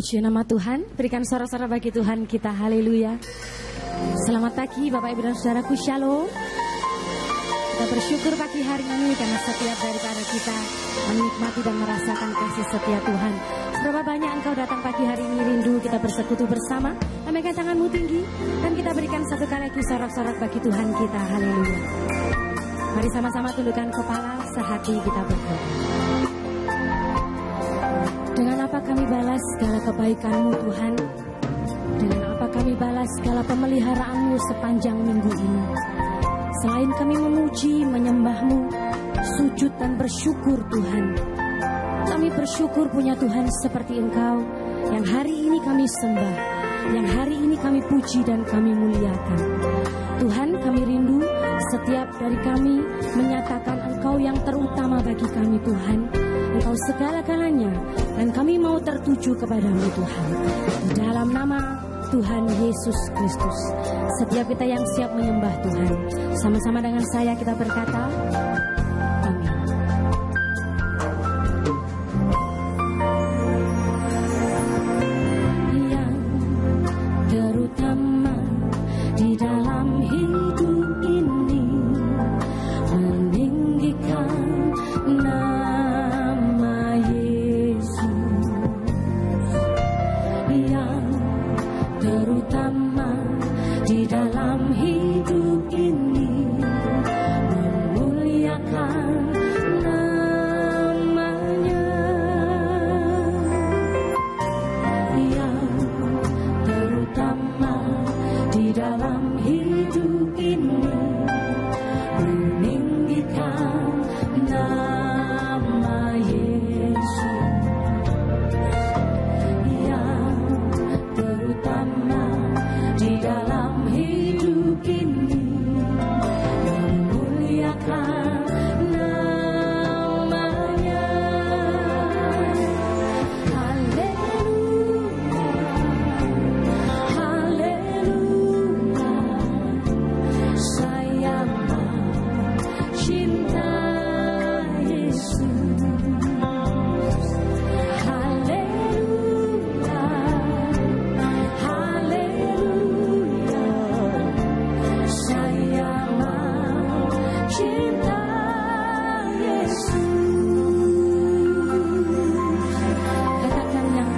Puji nama Tuhan, berikan sorak-sorak bagi Tuhan kita, haleluya. Selamat pagi Bapak Ibu dan Saudaraku, shalom. Kita bersyukur pagi hari ini karena setiap daripada kita menikmati dan merasakan kasih setia Tuhan. Seberapa banyak engkau datang pagi hari ini rindu kita bersekutu bersama. Lambaikan tanganmu tinggi dan kita berikan satu kali lagi sorak-sorak bagi Tuhan kita, haleluya. Mari sama-sama tundukkan kepala, sehati kita berdoa. Dengan apa kami balas segala kebaikan-Mu Tuhan? Dengan apa kami balas segala pemeliharaan-Mu sepanjang minggu ini? Selain kami memuji, menyembah-Mu, sujud dan bersyukur Tuhan. Kami bersyukur punya Tuhan seperti Engkau, yang hari ini kami sembah, yang hari ini kami puji dan kami muliakan. Tuhan, kami rindu setiap dari kami menyatakan Engkau yang terutama bagi kami Tuhan. Engkau segala-galanya, dan kami mau tertuju kepadamu Tuhan. Di dalam nama Tuhan Yesus Kristus, setiap kita yang siap menyembah Tuhan, sama-sama dengan saya kita berkata, amin. Yang terutama di dalam hidup ini, meninggikan nama Yesus. Yang terutama di dalam hidup ini, memuliakan namanya. Yang terutama di dalam hidup ini, meninggikan nama Yesus. Yang terutama di dalam hidup ini, memuliakan namanya. Haleluya, haleluya, saya cinta Yesus. Haleluya, haleluya, saya cinta Yesus. Katakan yang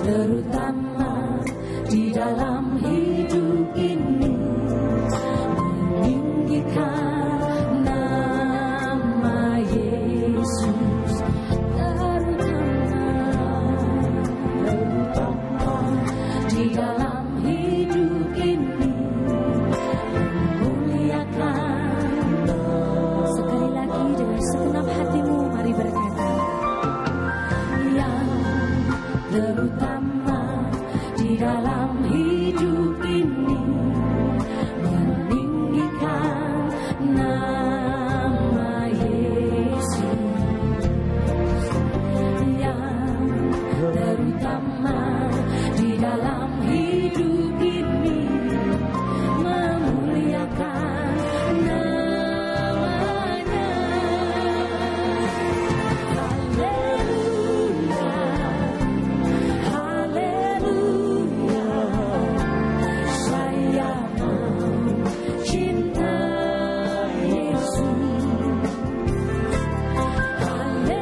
terutama di dalam hidup ini, meninggikan nama Yesus. Terutama di dalam hidup ini, memuliakan. Sekali lagi dengan segenap hatimu, mari berkata, yang terutama di dalam hidup ini, meninggikan nama Yesus. Yang terutama di dalam hidup ini, memuliakan namanya. Haleluya, haleluya, saya cinta Yesus.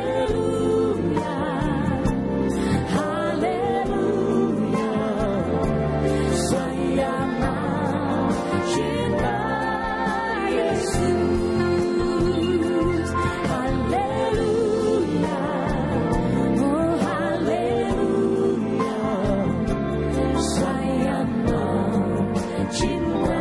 Haleluya, haleluya, saya cinta Yesus. Haleluya, oh haleluya, saya cinta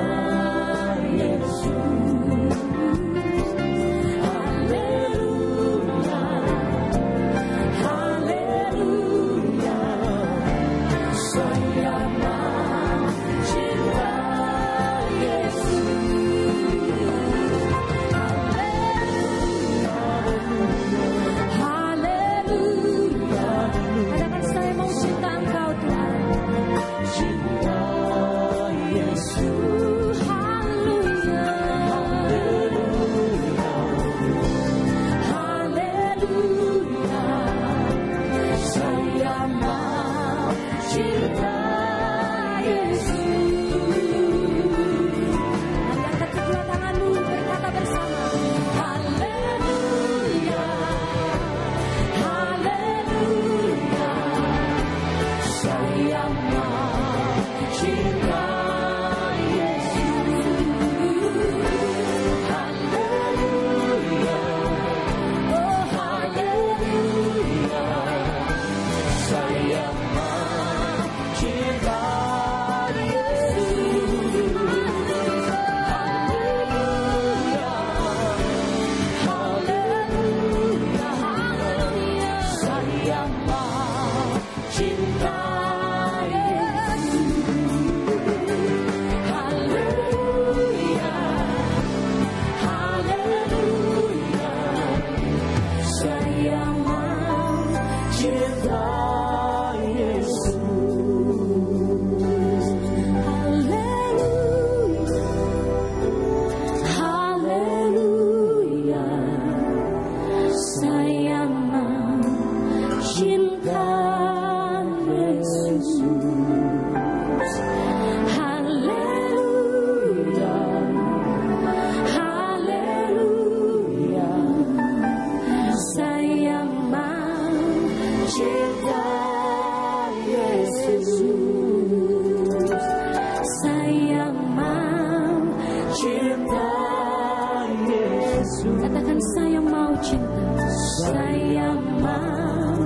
cinta. Saya mau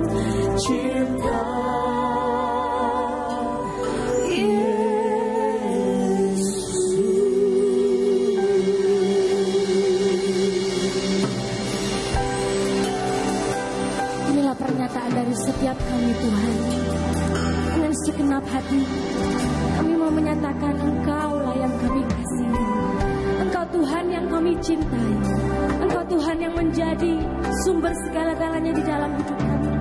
cinta. Dari setiap kami Tuhan, dengan segenap hati kami mau menyatakan Engkaulah yang kami kasihi, Engkau Tuhan yang kami cintai, Engkau Tuhan yang menjadi sumber segala-galanya di dalam hidup kami.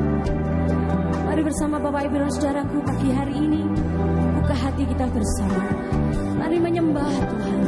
Mari bersama Bapak Ibu dan Saudaraku pagi hari ini buka hati kita bersama, mari menyembah Tuhan.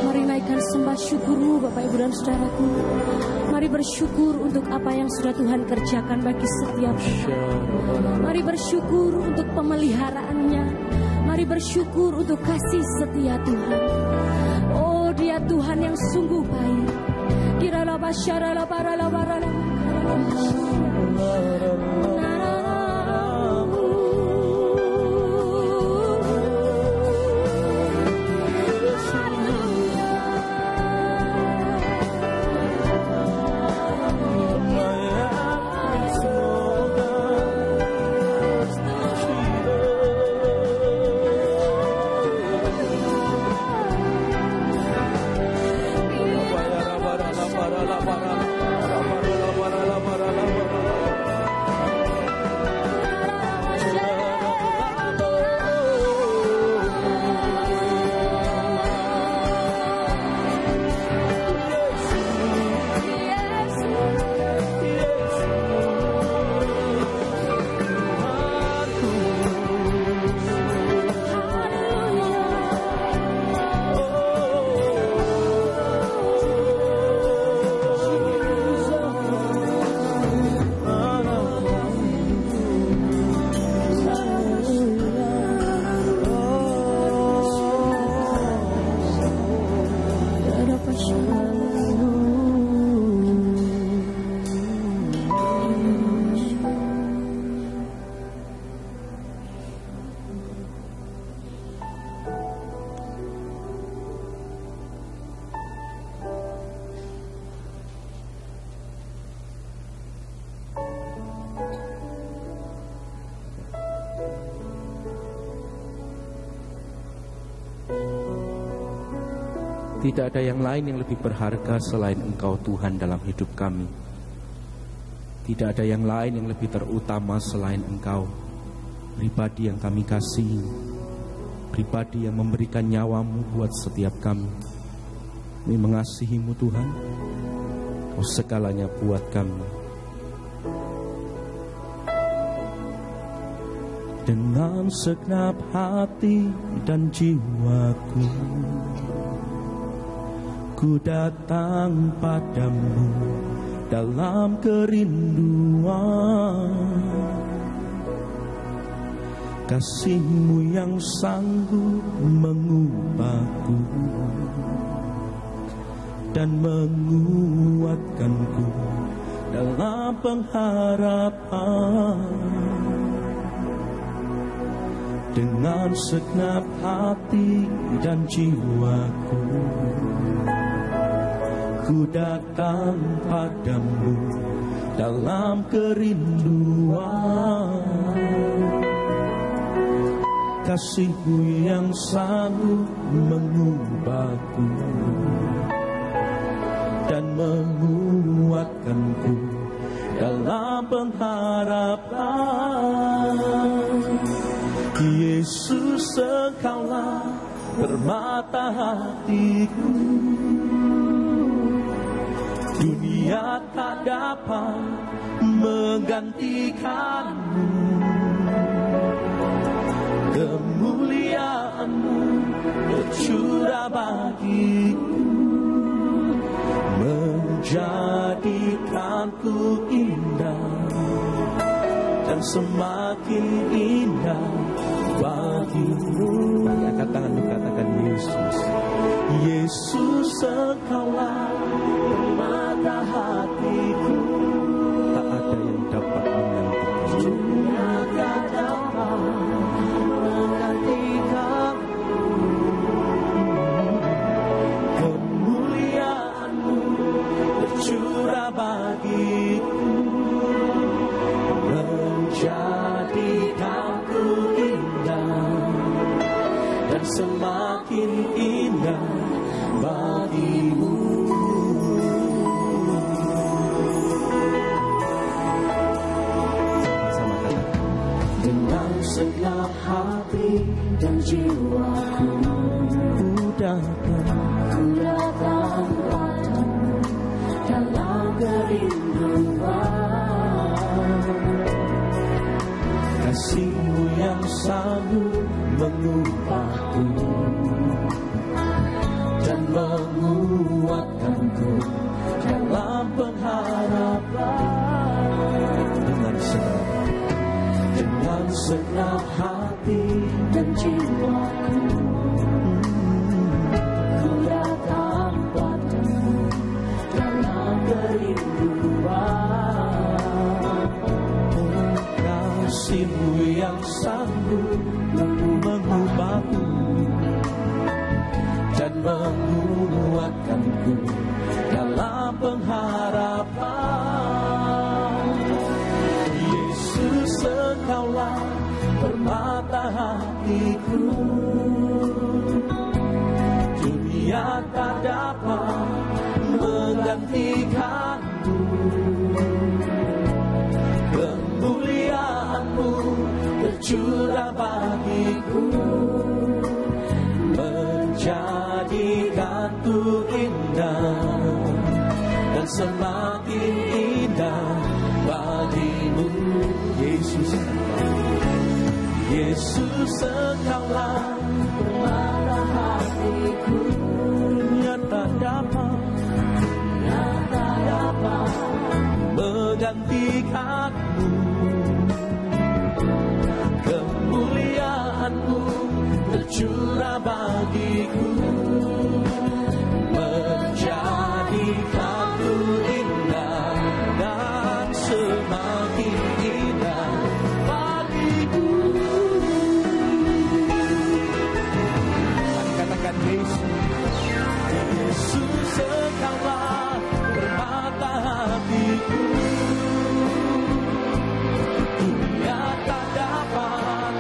Mari naikkan sembah syukur-Mu Bapak Ibu dan Saudaraku. Mari bersyukur untuk apa yang sudah Tuhan kerjakan bagi setiap kita. Mari bersyukur untuk pemeliharaannya. Mari bersyukur untuk kasih setia Tuhan. Oh, Dia Tuhan yang sungguh baik. Kiralah basyaralah paralah paralah. Tidak ada yang lain yang lebih berharga selain Engkau Tuhan dalam hidup kami. Tidak ada yang lain yang lebih terutama selain Engkau. Pribadi yang kami kasih, pribadi yang memberikan nyawamu buat setiap kami. Kami mengasihimu Tuhan, Kau segalanya buat kami. Dengan segenap hati dan jiwaku, ku datang padamu dalam kerinduan. Kasih-Mu yang sanggup mengubahku dan menguatkanku dalam pengharapan. Dengan segenap hati dan jiwaku, ku datang padamu dalam kerinduan. Kasih-Mu yang sanggup mengubahku dan menguatkanku dalam pengharapan. Yesus, Engkaulah permata hatiku. Dunia tak dapat menggantikan-Mu. Kemuliaan-Mu tercurah bagiku, menjadikanku indah dan semakin indah bagimu. Angkat tanganmu, katakan Yesus. Yesus, Engkaulah permata hatiku. Tak ada yang dapat menggantikan. Dunia tak dapat menggantikan. Kemuliaan-Mu tercurah bagiku, menjadikanku indah dan semakin indah bagimu. Dengan segenap hati dan jiwaku, ku datang padamu dalam kerinduan. Kasih-Mu yang sanggup mengubahku dan menguatkanku dalam pengharapan. Dengan segenap hati dan jiwaku, ku datang padamu dalam kerinduan. Kasih-Mu yang sanggup mengubahku dan menguatkanku dalam pengharapan. Yesus, Engkaulah permata hatiku. Dunia tak dapat menggantikan-Mu. Kemuliaan-Mu tercurah bagiku, menjadikanku indah dan semakin indah bagimu. Yesus, Yesus, Engkaulah permata hatiku. Dunia tak dapat menggantikan-Mu. Kemuliaan-Mu tercurah bagiku, menjadikanku indah dan semakin indah bagiku. Mari katakan Yesus. Yesus, Engkaulah permata hatiku. Dunia tak dapat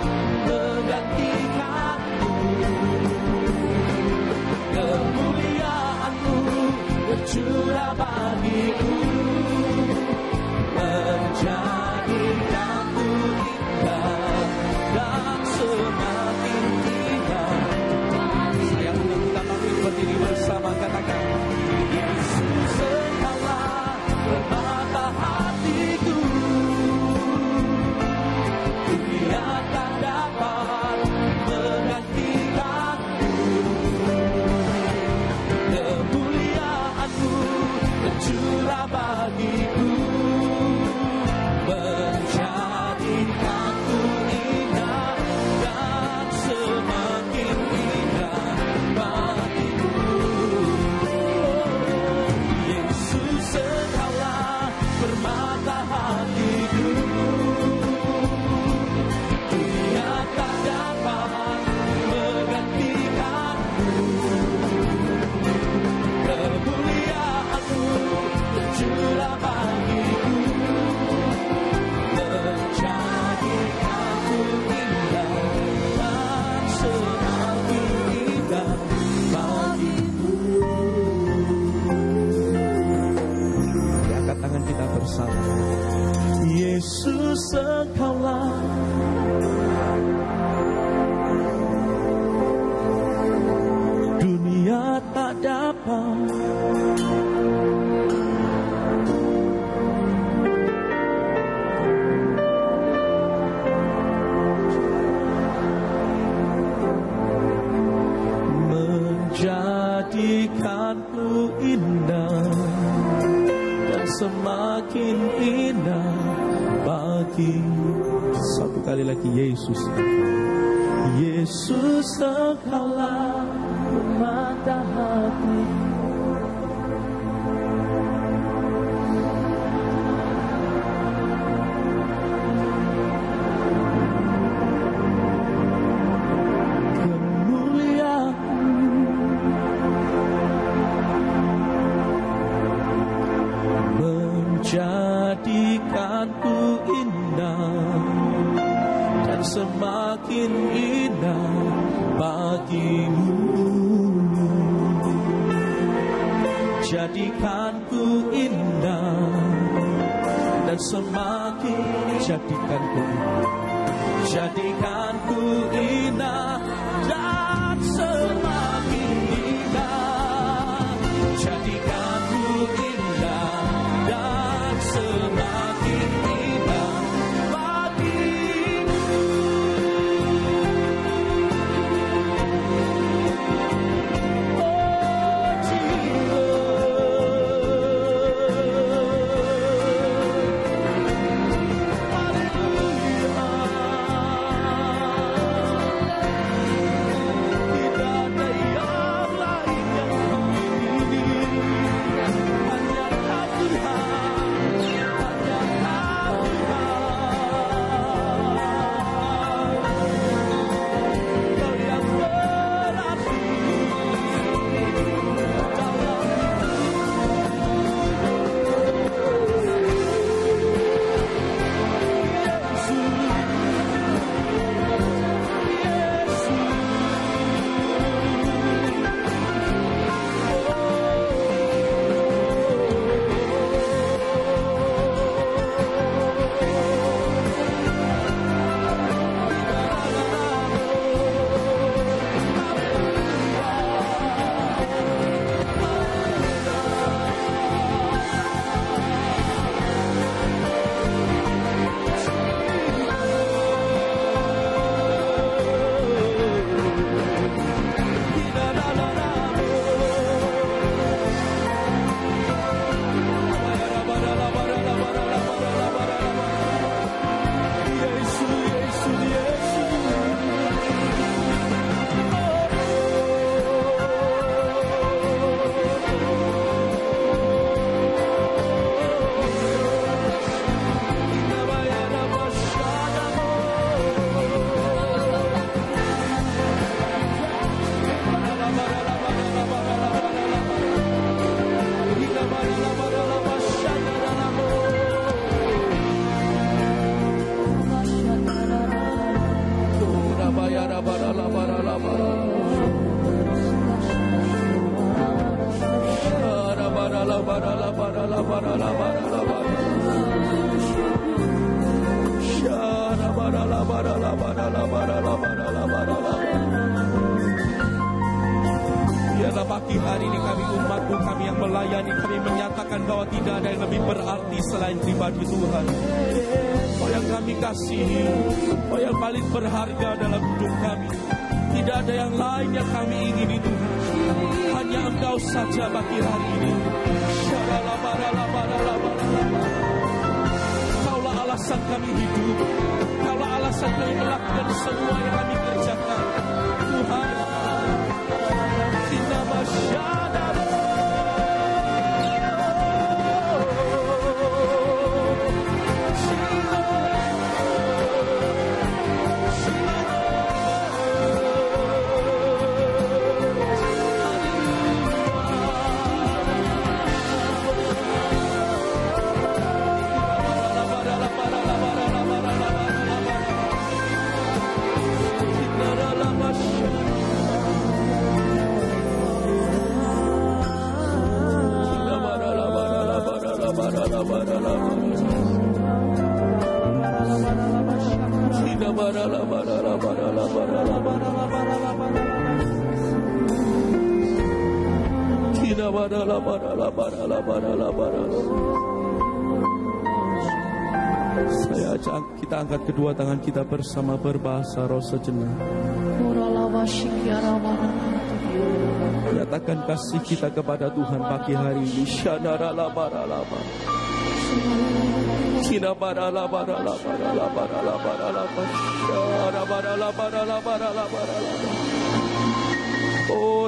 menggantikan-Mu. Kemuliaan-Mu tercurah bagiku, Engkaulah. Dunia tak dapat menjadikanku indah dan semakin indah bagi. Satu kali lagi, Yesus. Yesus, Engkaulah mata hati. Menjadikanku indah dan semakin indah bagimu. Jadikanku indah dan semakin jadikanku indah dan semakin indah. Jadikanku indah dan semakin indah bagimu. Oh jiwa, haleluya. Tidak ada yang lain yang begini. Hanya Tuhan, hanya Kau yang berarti biarlah pagi hari ini kami umat-Mu, kami yang melayani, kami menyatakan bahwa tidak ada yang lebih berarti selain pribadi Tuhan. Kau yang kami kasihi, Kau yang paling berharga dalam hidup kami. Tidak ada yang lain yang kami ingini Tuhan, hanya Engkau saja pagi hari ini. Kaulah alasan kami hidup, Kaulah alasan kami melakukan semua yang kami kerjakan Tuhan. Kita masyarakat Saya ajak kita angkat kedua tangan kita bersama berbahasa roh sejenak. Nyatakan kasih kita kepada Tuhan pagi hari ini. Oh,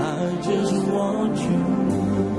I just want you.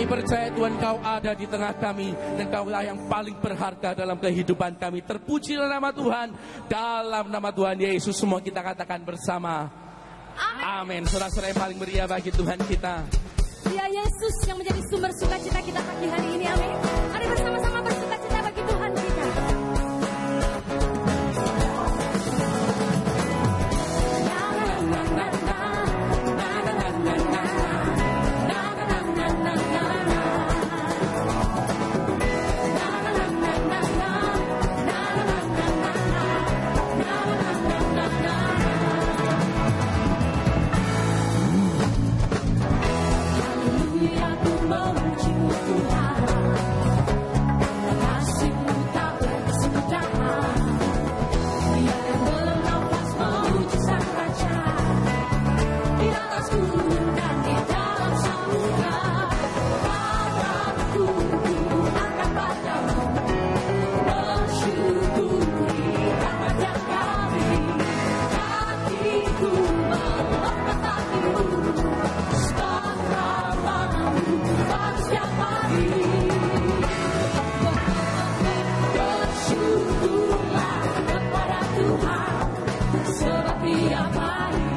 Percaya Tuhan, Kau ada di tengah kami dan Kaulah yang paling berharga dalam kehidupan kami. Terpujilah nama Tuhan. Dalam nama Tuhan Yesus semua kita katakan bersama amin. Saudara-saudara yang paling meriah bagi Tuhan kita. Dia Yesus yang menjadi sumber sukacita kita pagi hari ini. Amin. Mari bersama-sama bersukacita bagi Tuhan kita. Sebab dia baik,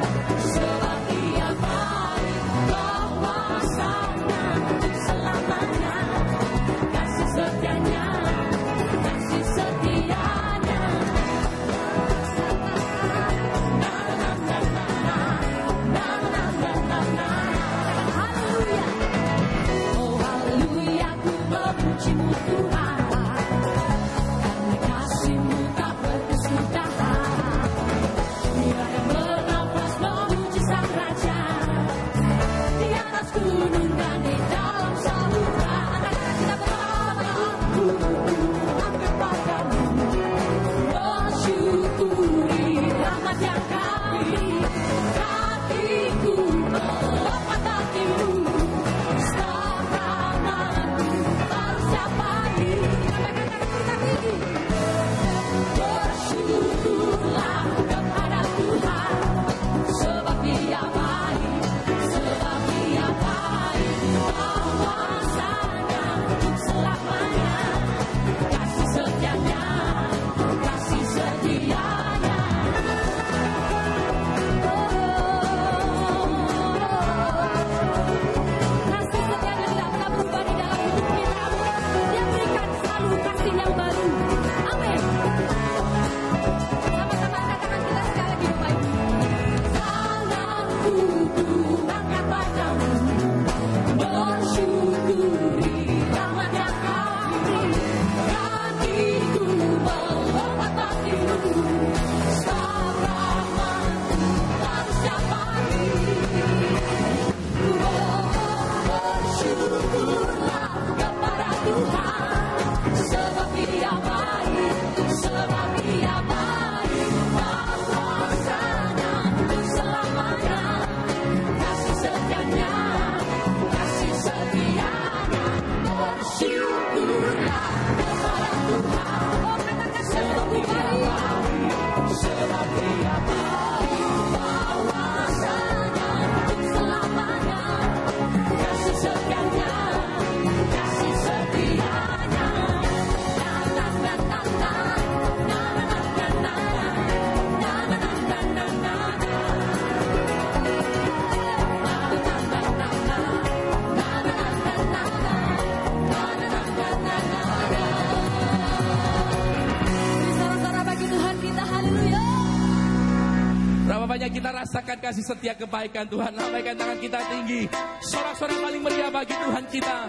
Mari kita rasakan kasih setia kebaikan Tuhan. Lambaikan tangan kita tinggi. Sorak-sorak paling meriah bagi Tuhan kita.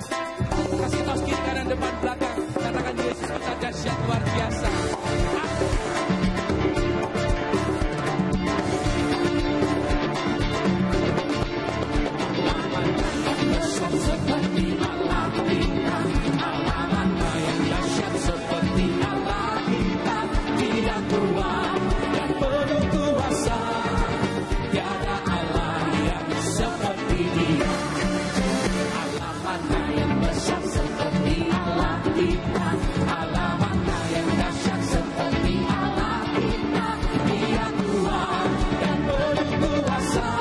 Kasih tos kiri kanan depan belakang. Katakan Yesus kita dahsyat luar biasa. Seperti Allah kita, Allah mana yang dahsyat seperti Allah kita, Dia kuat dan penuh kuasa, tiada Allah yang seperti Dia. Allah mana yang besar seperti Allah kita, Allah mana yang dahsyat seperti Allah kita, Dia kuat dan penuh kuasa,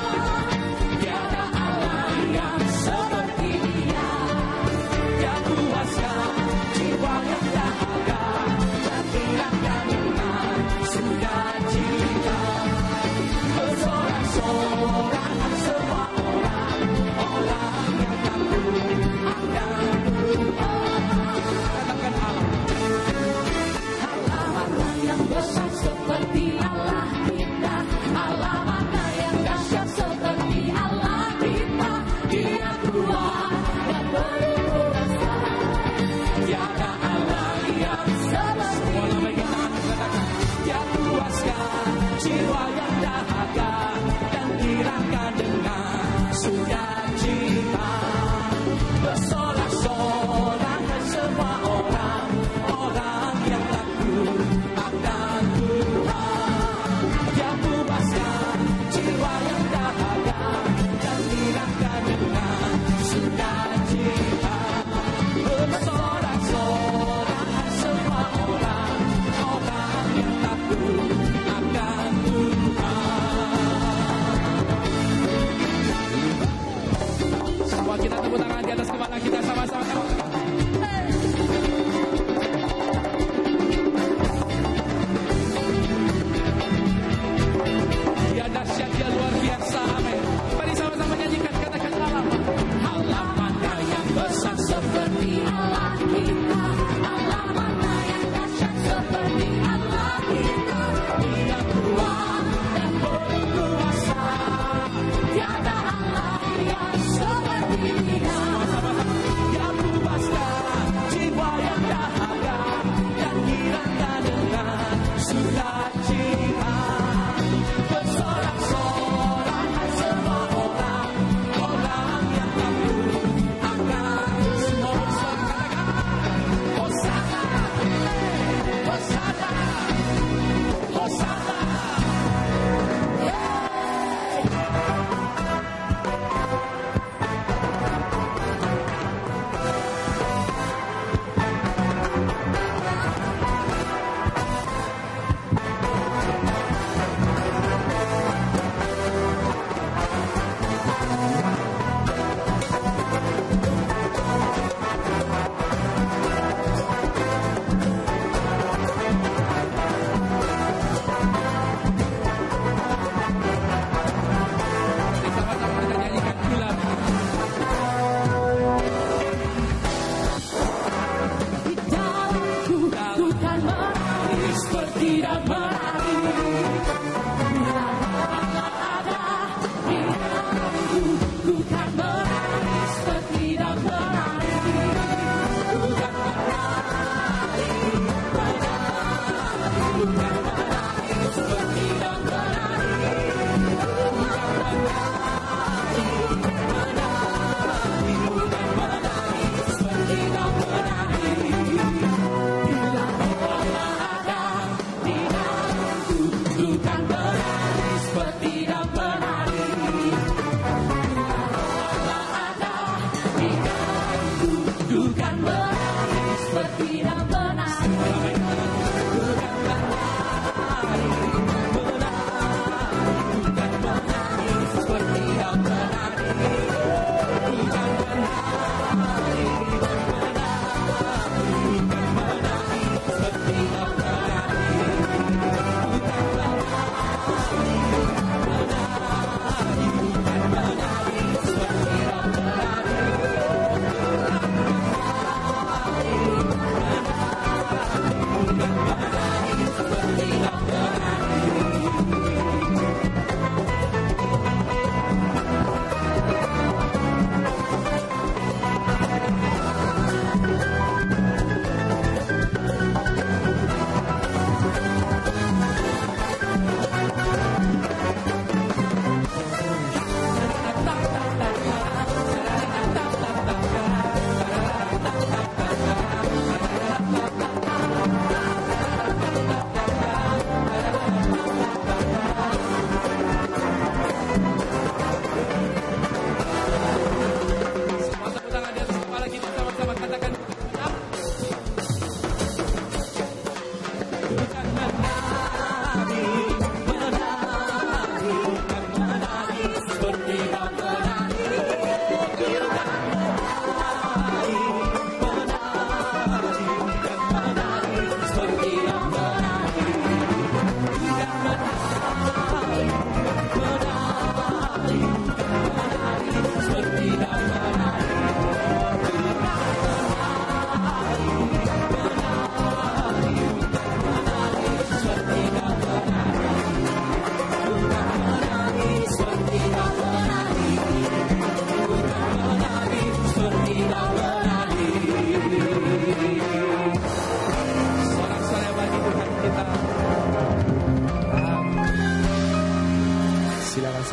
tiada Allah yang seperti Dia. Dia puaskan jiwa yang dahaga dan hilangkan dengan sukacita. Bersorak-sorak semua orang yang takut akan Tuhan. Katakan Allah mana yang besar seperti Allah kita, Allah mana yang dahsyat seperti Allah kita, Dia kuat dan penuh kuasa, tiada Allah yang seperti Dia. Dia puaskan jiwa yang dahaga dan hilangkan dengan sukacita. Bersorak-sorak semua orang yang takut akan Tuhan. Dia puaskan jiwa yang dahaga dan hilangkan dengan sukacita. Bersorak-sorak semua orang yang takut akan Tuhan.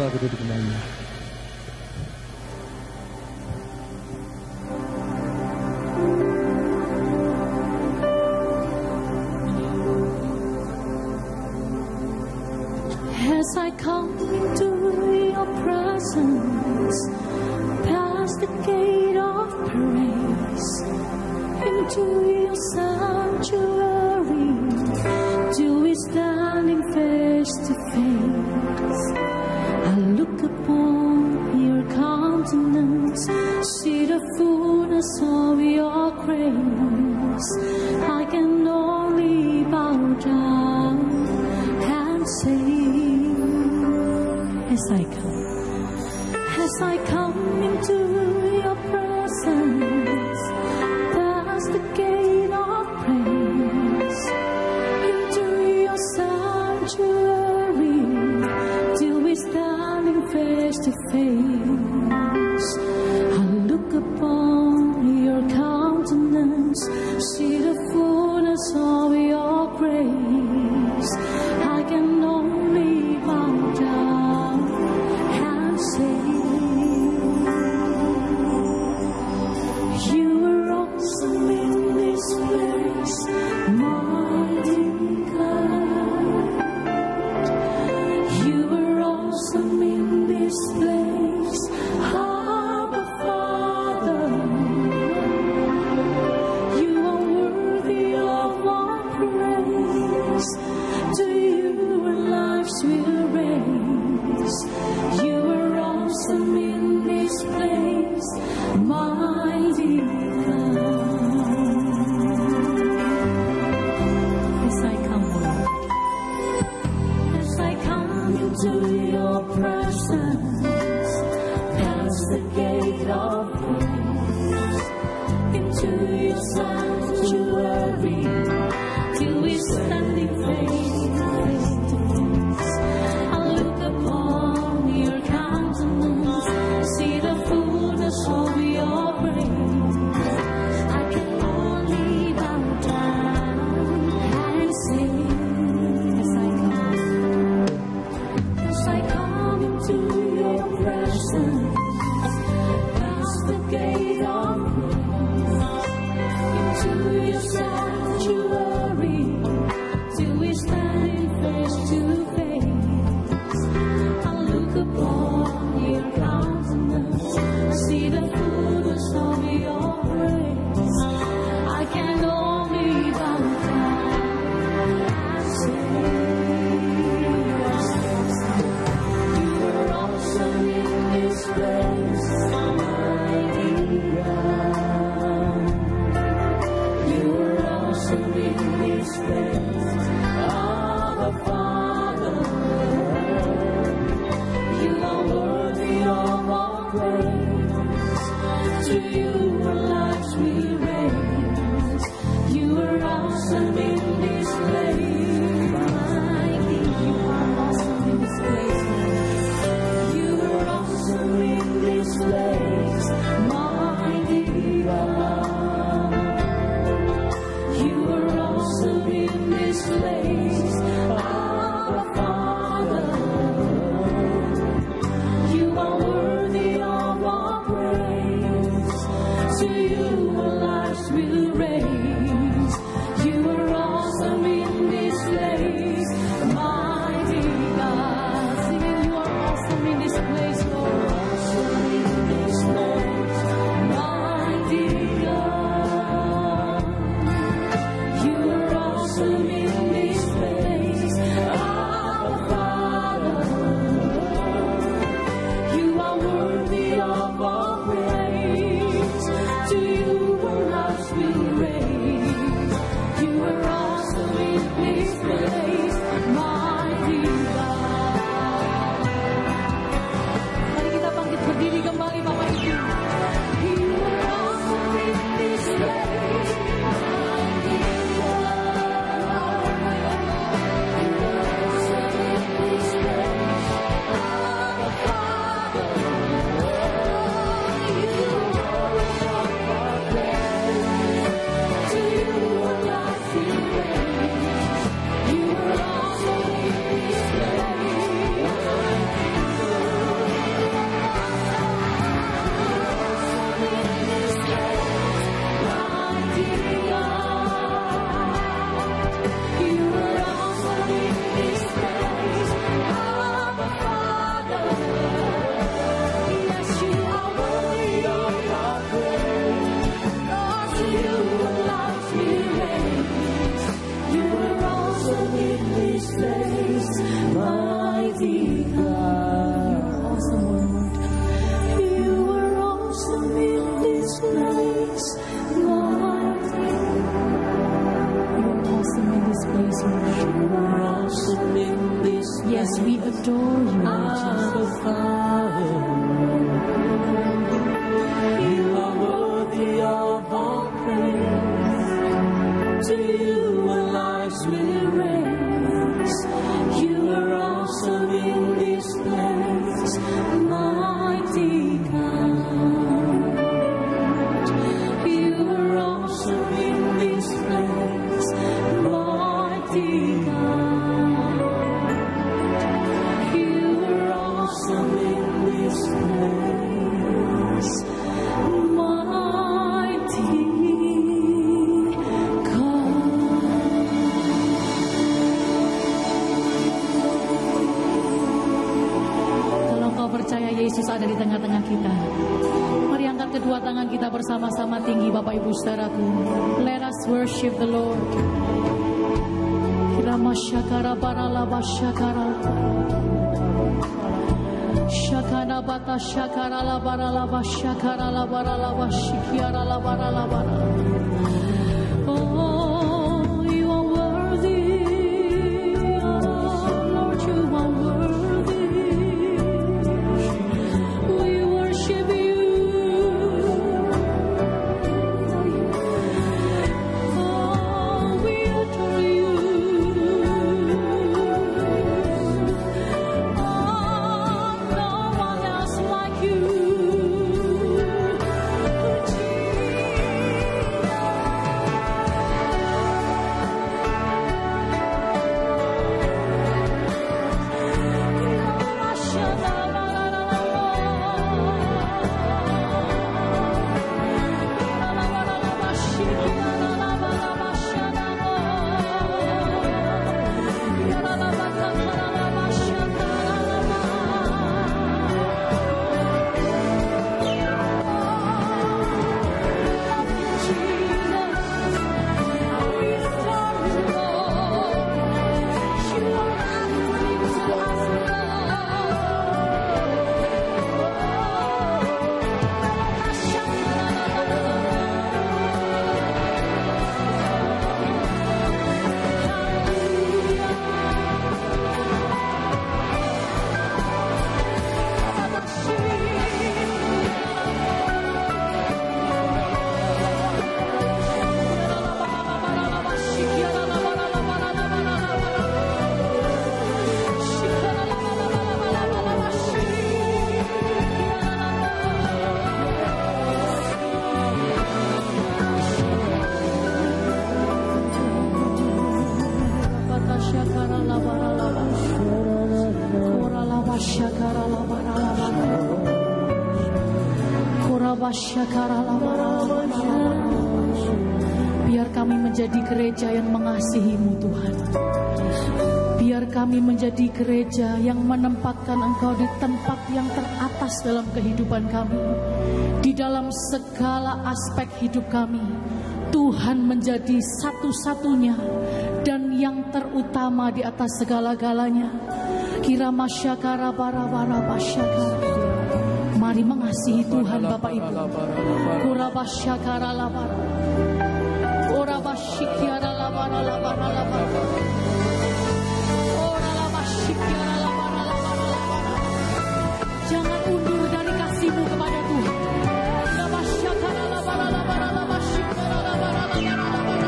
Silakan duduk kembali. As I come into your presence, past the gate of praise, into your sanctuary, till we standing face to face. I look upon your countenance, see the fullness of your grace. I can only bow down and say, as I come into your presence, past the gate of praise, into your sanctuary, till we standing face to face. I look upon your countenance, see the fullness of your grace. I can only bow down and say, you are awesome in this place, mighty God. You are awesome in this place, Abba Father. You are worthy of our praise. To you our lives will raise. You are awesome in this place, mighty God. As I come, Lord, as I come into your presence, past the gate of praise, into your sanctuary, till we standing face to face. I look upon your countenance, see the fullness of your grace. I can only bow down and sing as I come into your presence, past the gate of praise, into your sanctuary, till we stand face to face. I look upon your countenance, see the fullness of your grace. I can only bow down and say, you are awesome in this place, mighty God. You are awesome in this place, Abba Father. You are worthy of our praise. To you our lives we raise. You are awesome in this place, mighty. You are awesome in this place. You are awesome in this place, mighty God. You are awesome in this place, Abba Father. You are worthy of our praise. Mari angkat kedua tangan kita bersama-sama tinggi Bapak Ibu Saudaraku. Let us worship the Lord. Kirama syakara baralaba syakara. Syakana bata syakara la baralaba syakara la baralaba syikiara la baralaba. Oh, you are worthy. Oh, Lord, you are worthy. We worship you. Biar kami menjadi gereja yang mengasihi-Mu Tuhan. Biar kami menjadi gereja yang menempatkan Engkau di tempat yang teratas dalam kehidupan kami. Di dalam segala aspek hidup kami, Tuhan menjadi satu-satunya dan yang terutama di atas segala-galanya. Kirama syakara bara-bara basyakara. Mari mengasihi Tuhan Bapak Ibu. Kuraba syakara labara. Kuraba syikiara labara labara labara. Kuraba syikiara labara labara labara. Jangan undur dari kasih-Mu kepada Tuhan. Kuraba syakara labara labara labara syikiara labara labara labara.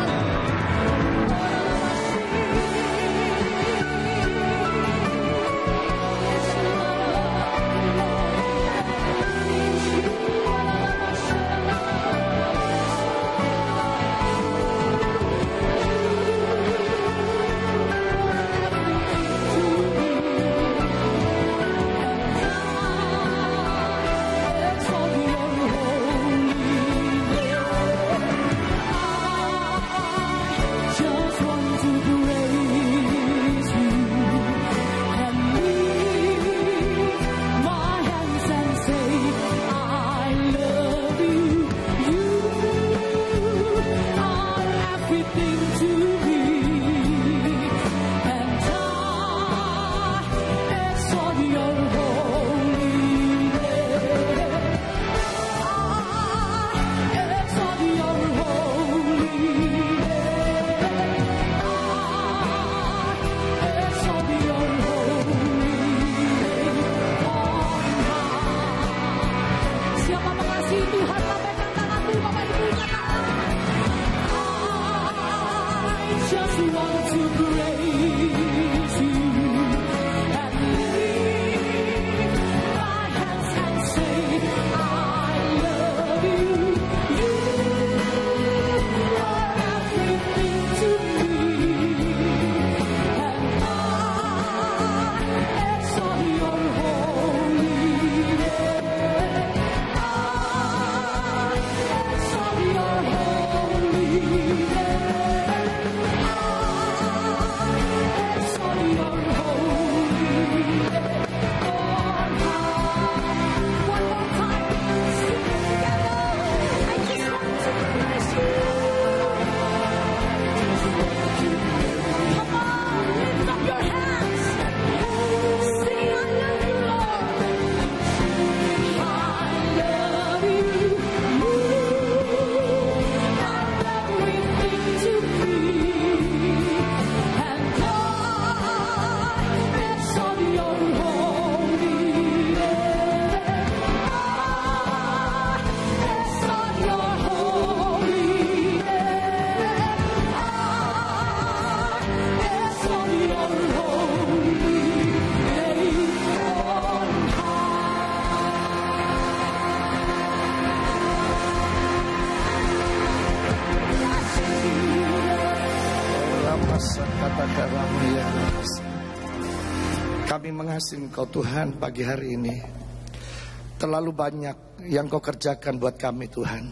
One more time. Kami mengasihi Engkau Tuhan pagi hari ini. Terlalu banyak yang Kau kerjakan buat kami Tuhan.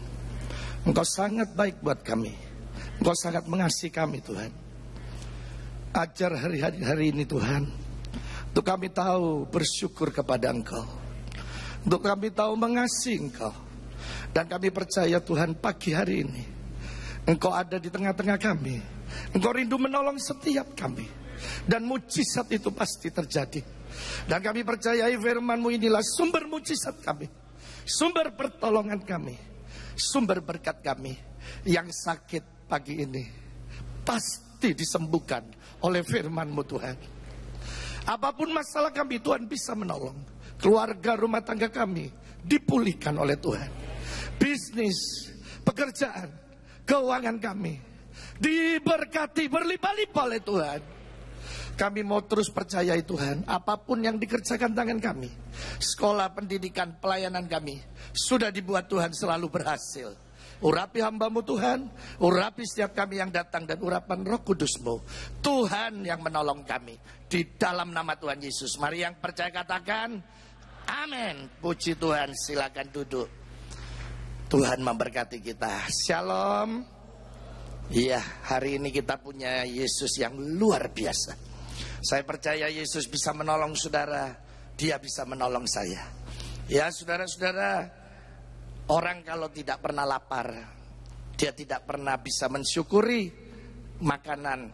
Engkau sangat baik buat kami. Engkau sangat mengasihi kami Tuhan. Ajar hari ini Tuhan, untuk kami tahu bersyukur kepada Engkau, untuk kami tahu mengasihi Engkau. Dan kami percaya Tuhan pagi hari ini Engkau ada di tengah-tengah kami. Engkau rindu menolong setiap kami. Dan mujizat itu pasti terjadi. Dan kami percayai firman-Mu inilah sumber mujizat kami, sumber pertolongan kami, sumber berkat kami. Yang sakit pagi ini pasti disembuhkan oleh firman-Mu Tuhan. Apapun masalah kami Tuhan bisa menolong. Keluarga rumah tangga kami dipulihkan oleh Tuhan. Bisnis, pekerjaan, keuangan kami diberkati berlimpah-limpah oleh Tuhan. Kami mau terus percayai Tuhan, apapun yang dikerjakan tangan kami, sekolah, pendidikan, pelayanan kami sudah dibuat Tuhan selalu berhasil. Urapi hamba-Mu Tuhan, urapi setiap kami yang datang, dan urapan Roh Kudus-Mu Tuhan yang menolong kami. Di dalam nama Tuhan Yesus. Mari yang percaya katakan amin. Puji Tuhan, silakan duduk. Tuhan memberkati kita. Shalom. Iya, hari ini kita punya Yesus yang luar biasa. Saya percaya Yesus bisa menolong saudara. Dia bisa menolong saya. Ya saudara-saudara, orang kalau tidak pernah lapar, dia tidak pernah bisa mensyukuri makanan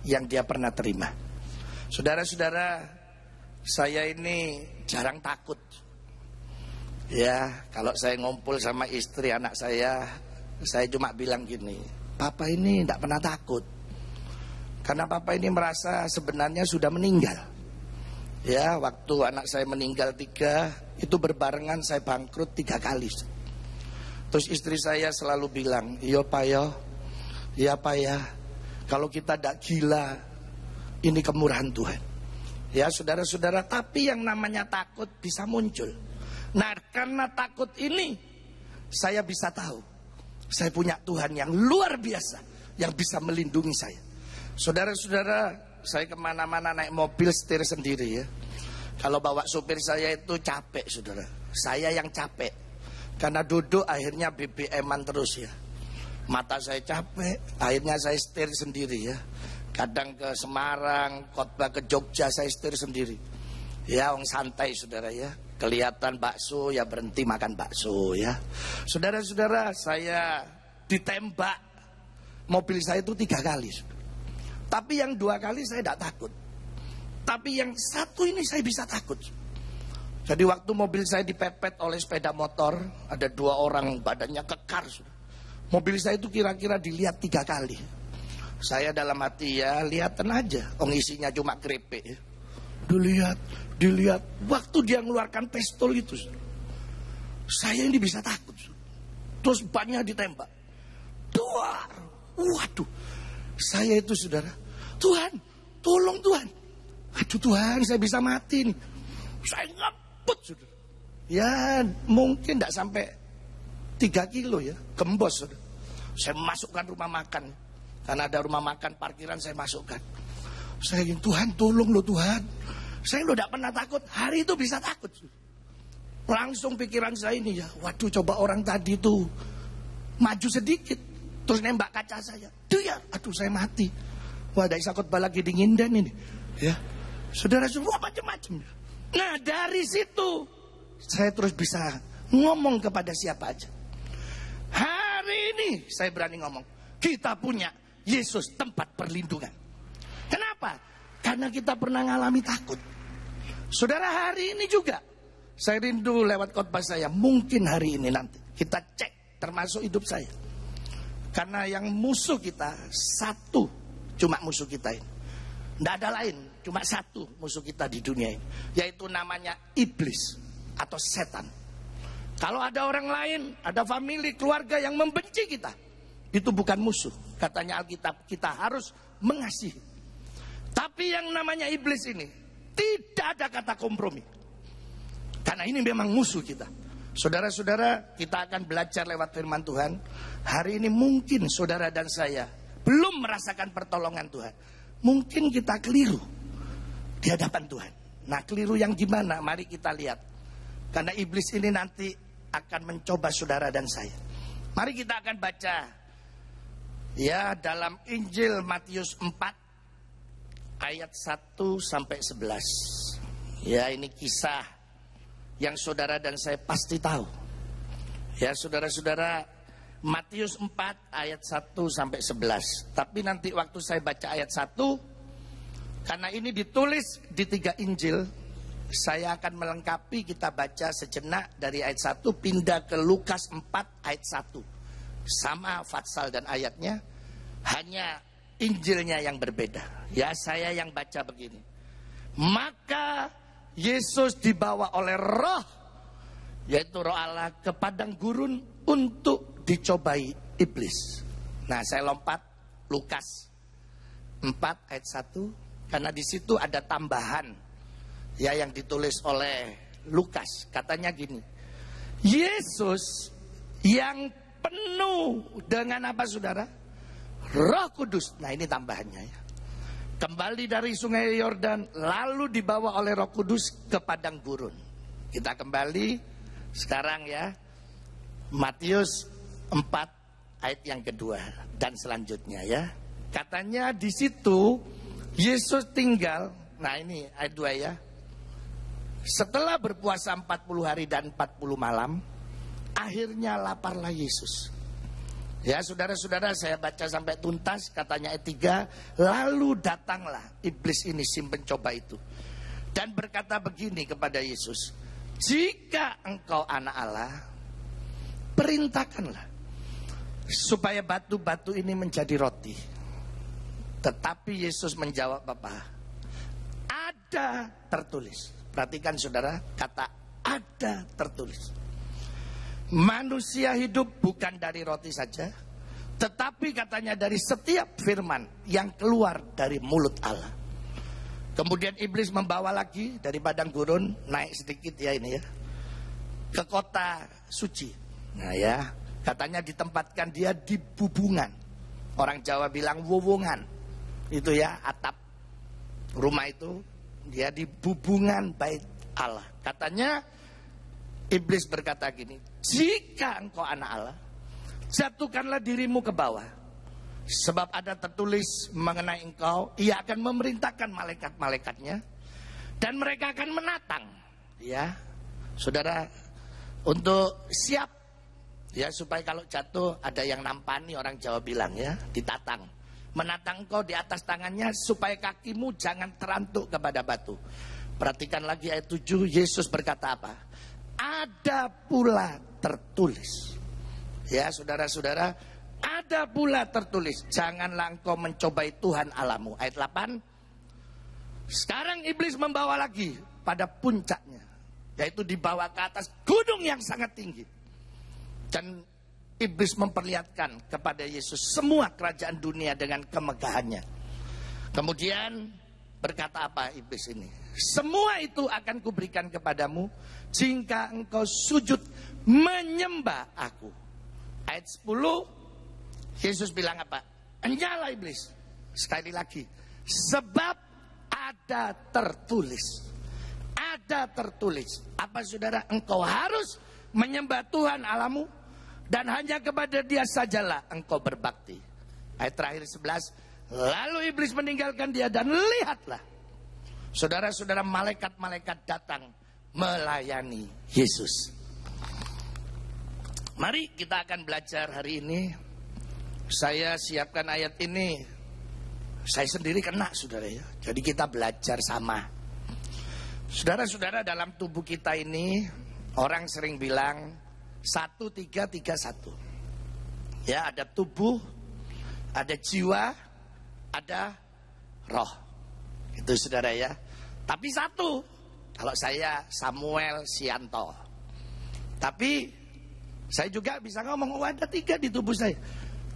yang dia pernah terima. Saudara-saudara, saya ini jarang takut. Ya, kalau saya ngumpul sama istri anak saya cuma bilang gini, Papa ini tidak pernah takut. Karena Papa ini merasa sebenarnya sudah meninggal. Ya, waktu anak saya meninggal 3, itu berbarengan saya bangkrut 3 kali. Terus istri saya selalu bilang, iya Pak ya, iya Pak ya, kalau kita tidak gila, ini kemurahan Tuhan. Ya saudara-saudara, tapi yang namanya takut bisa muncul. Nah, karena takut ini saya bisa tahu saya punya Tuhan yang luar biasa, yang bisa melindungi saya. Saudara-saudara, saya kemana-mana naik mobil setir sendiri ya. Kalau bawa supir saya itu capek saudara. Saya yang capek. Karena duduk akhirnya BBM-an terus ya. Mata saya capek, akhirnya saya setir sendiri ya. Kadang ke Semarang, khotbah ke Jogja saya setir sendiri. Ya, orang santai saudara ya. Kelihatan bakso ya berhenti makan bakso ya. Saudara-saudara, saya ditembak mobil saya itu 3 kali. Tapi yang 2 kali saya tidak takut. Tapi yang 1 ini saya bisa takut. Jadi waktu mobil saya dipepet oleh sepeda motor, ada 2 orang badannya kekar. Mobil saya itu kira-kira dilihat 3 kali. Saya dalam hati ya, lihatan aja. Isinya cuma keripik ya. Dilihat. Waktu dia mengeluarkan pistol itu, saya ini bisa takut. Terus bannya ditembak. Duar. Waduh. Saya itu saudara, Tuhan, tolong Tuhan. Aduh Tuhan, saya bisa mati nih. Saya ngebut saudara. Ya mungkin tidak sampai 3 kilo ya, gembos saudara. Saya masukkan rumah makan. Karena ada rumah makan parkiran, saya masukkan. Saya ingin, Tuhan tolong lo Tuhan. Saya lo tidak pernah takut, hari itu bisa takut. Langsung pikiran saya ini ya, waduh coba orang tadi itu maju sedikit, terus nembak kaca saya. Dia, aduh saya mati. Wah, ada khotbah lagi dingin dan ini. Ya, saudara semua macam-macam. Nah dari situ saya terus bisa ngomong kepada siapa aja. Hari ini saya berani ngomong, kita punya Yesus tempat perlindungan. Kenapa? Karena kita pernah ngalami takut. Saudara, hari ini juga saya rindu lewat khotbah saya, mungkin hari ini nanti kita cek termasuk hidup saya. Karena yang musuh kita 1, cuma musuh kita ini. Tidak ada lain, cuma 1 musuh kita di dunia ini, yaitu namanya iblis atau setan. Kalau ada orang lain, ada famili, keluarga yang membenci kita, itu bukan musuh. Katanya Alkitab, kita harus mengasihi. Tapi yang namanya iblis ini tidak ada kata kompromi. Karena ini memang musuh kita. Saudara-saudara, kita akan belajar lewat firman Tuhan. Hari ini mungkin saudara dan saya belum merasakan pertolongan Tuhan. mungkin kita keliru di hadapan Tuhan. Nah, keliru yang gimana? Mari kita lihat. Karena iblis ini nanti akan mencoba saudara dan saya. Mari kita akan baca ya dalam Injil Matius 4 ayat 1 sampai 11. Ya, ini kisah yang saudara dan saya pasti tahu. Ya, saudara-saudara, Matius 4 ayat 1 sampai 11. Tapi nanti waktu saya baca ayat 1, karena ini ditulis di 3 Injil, saya akan melengkapi, kita baca sejenak dari ayat 1 pindah ke Lukas 4 ayat 1. Sama fatsal dan ayatnya, hanya Injilnya yang berbeda. Ya, saya yang baca begini. Maka Yesus dibawa oleh Roh, yaitu Roh Allah, ke padang gurun untuk dicobai iblis. Nah, saya lompat Lukas 4 ayat 1, karena di situ ada tambahan ya yang ditulis oleh Lukas. Katanya gini, Yesus yang penuh dengan apa saudara? Roh Kudus. Nah, ini tambahannya ya. Kembali dari sungai Yordan, lalu dibawa oleh Roh Kudus ke padang gurun. Kita kembali sekarang ya, Matius 4 ayat yang kedua dan selanjutnya ya. Katanya di situ Yesus tinggal. Nah, ini ayat 2 ya. Setelah berpuasa 40 hari dan 40 malam, akhirnya laparlah Yesus. Ya, saudara-saudara, saya baca sampai tuntas. Katanya ayat 3, lalu datanglah iblis ini, si pencoba itu, dan berkata begini kepada Yesus, jika engkau anak Allah, perintahkanlah supaya batu-batu ini menjadi roti. Tetapi Yesus menjawab, apa? Ada tertulis. Perhatikan saudara, kata ada tertulis. Manusia hidup bukan dari roti saja, tetapi katanya dari setiap firman yang keluar dari mulut Allah. Kemudian iblis membawa lagi dari padang gurun, naik sedikit ya ini ya, ke kota suci. Nah ya, katanya ditempatkan dia di bubungan. Orang Jawa bilang wowongan. Itu ya, atap rumah itu, dia di bubungan bait Allah. Katanya iblis berkata gini, jika engkau anak Allah, jatuhkanlah dirimu ke bawah. Sebab ada tertulis mengenai engkau, ia akan memerintahkan malaikat-malaikatnya, dan mereka akan menatang. Ya, saudara, untuk siap. Ya, supaya kalau jatuh ada yang nampani, orang Jawa bilang ya, ditatang. Menatang engkau di atas tangannya, supaya kakimu jangan terantuk kepada batu. Perhatikan lagi ayat 7, Yesus berkata apa? Ada pula tertulis. Ya, saudara-saudara, ada pula tertulis, janganlah engkau mencobai Tuhan Allahmu. Ayat 8, sekarang iblis membawa lagi pada puncaknya, yaitu dibawa ke atas gunung yang sangat tinggi. Dan iblis memperlihatkan kepada Yesus semua kerajaan dunia dengan kemegahannya. Kemudian berkata apa iblis ini? Semua itu akan kuberikan kepadamu jika engkau sujud menyembah aku. Ayat 10, Yesus bilang apa? Enyalah iblis. Sekali lagi, sebab ada tertulis. Ada tertulis. Apa saudara? Engkau harus menyembah Tuhan Allahmu, dan hanya kepada dia sajalah engkau berbakti. Ayat terakhir 11, lalu iblis meninggalkan dia, dan lihatlah, saudara-saudara, malaikat-malaikat datang melayani Yesus. Mari kita akan belajar hari ini. Saya siapkan ayat ini, saya sendiri kena saudara ya. Jadi kita belajar sama. Saudara-saudara, dalam tubuh kita ini, orang sering bilang 1-3-3-1. Ya, ada tubuh, ada jiwa, ada roh. Itu saudara ya. Tapi satu, kalau saya Samuel Sianto. Tapi saya juga bisa ngomong, oh ada 3 di tubuh saya.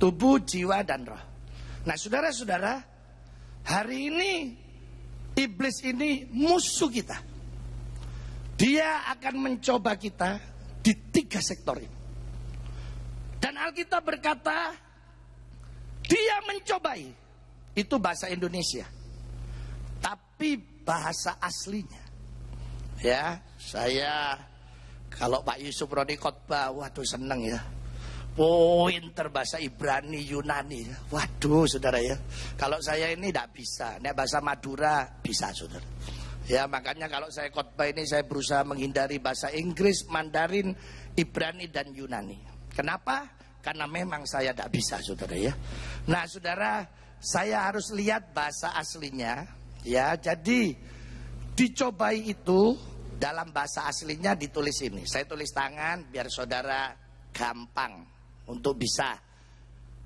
Tubuh, jiwa, dan roh. Nah saudara-saudara, hari ini iblis ini musuh kita. Dia akan mencoba kita di 3 sektor ini. Dan Alkitab berkata, dia mencobai. Itu bahasa Indonesia. tapi bahasa aslinya. Ya, saya kalau Pak Yusuf Roni khotbah, waduh seneng ya. Pointer bahasa Ibrani, Yunani. Waduh saudara ya. Kalau saya ini tidak bisa. Nek bahasa Madura bisa saudara. Ya makanya kalau saya khotbah ini saya berusaha menghindari bahasa Inggris, Mandarin, Ibrani dan Yunani. Kenapa? Karena memang saya tidak bisa saudara ya. Nah saudara, saya harus lihat bahasa aslinya. Ya jadi dicobai itu dalam bahasa aslinya ditulis ini. Saya tulis tangan biar saudara gampang untuk bisa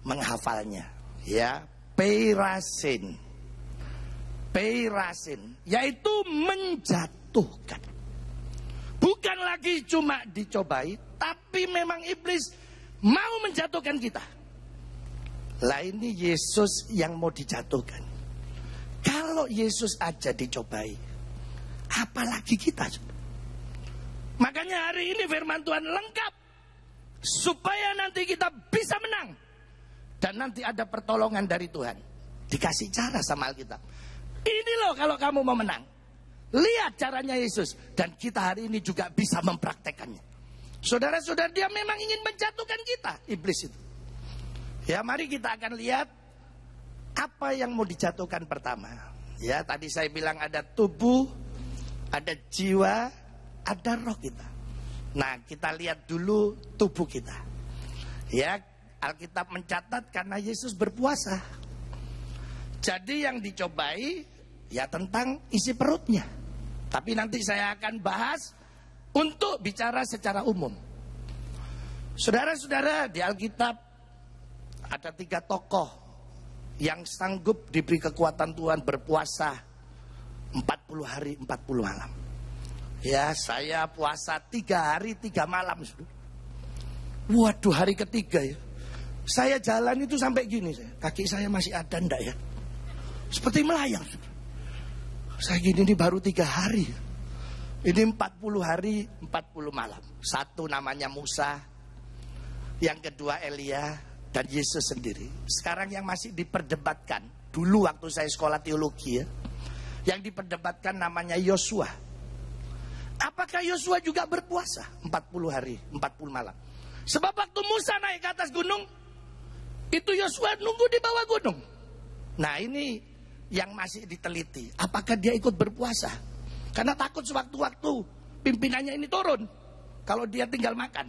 menghafalnya. Ya, peirasin. Peirasin, yaitu menjatuhkan. Bukan lagi cuma dicobai, tapi memang iblis mau menjatuhkan kita. Lah ini Yesus yang mau dijatuhkan. Kalau Yesus aja dicobai, apalagi kita. Makanya hari ini firman Tuhan lengkap, supaya nanti kita bisa menang. Dan nanti ada pertolongan dari Tuhan. Dikasih cara sama Alkitab. Ini loh kalau kamu mau menang. Lihat caranya Yesus. Dan kita hari ini juga bisa mempraktekannya. Saudara-saudara, dia memang ingin menjatuhkan kita, iblis itu. Ya mari kita akan lihat apa yang mau dijatuhkan pertama. Ya tadi saya bilang ada tubuh, ada jiwa, ada roh kita. Nah kita lihat dulu tubuh kita. Ya Alkitab mencatat karena Yesus berpuasa. Jadi yang dicobai ya tentang isi perutnya. Tapi nanti saya akan bahas untuk bicara secara umum. Saudara-saudara, di Alkitab ada 3 tokoh yang sanggup diberi kekuatan Tuhan berpuasa 40 hari 40 malam. Ya saya puasa 3 hari 3 malam. Waduh hari ketiga ya. Saya jalan itu sampai gini. Kaki saya masih ada enggak ya. Seperti melayang. Saya gini ini baru 3 hari. Ini 40 hari 40 malam. Satu namanya Musa. Yang kedua Elia. Dan Yesus sendiri. Sekarang yang masih diperdebatkan. Dulu waktu saya sekolah teologi ya. Yang diperdebatkan namanya Yosua. Apakah Yosua juga berpuasa 40 hari 40 malam? Sebab waktu Musa naik ke atas gunung, itu Yosua nunggu di bawah gunung. Nah ini yang masih diteliti. Apakah dia ikut berpuasa? Karena takut sewaktu-waktu pimpinannya ini turun. Kalau dia tinggal makan.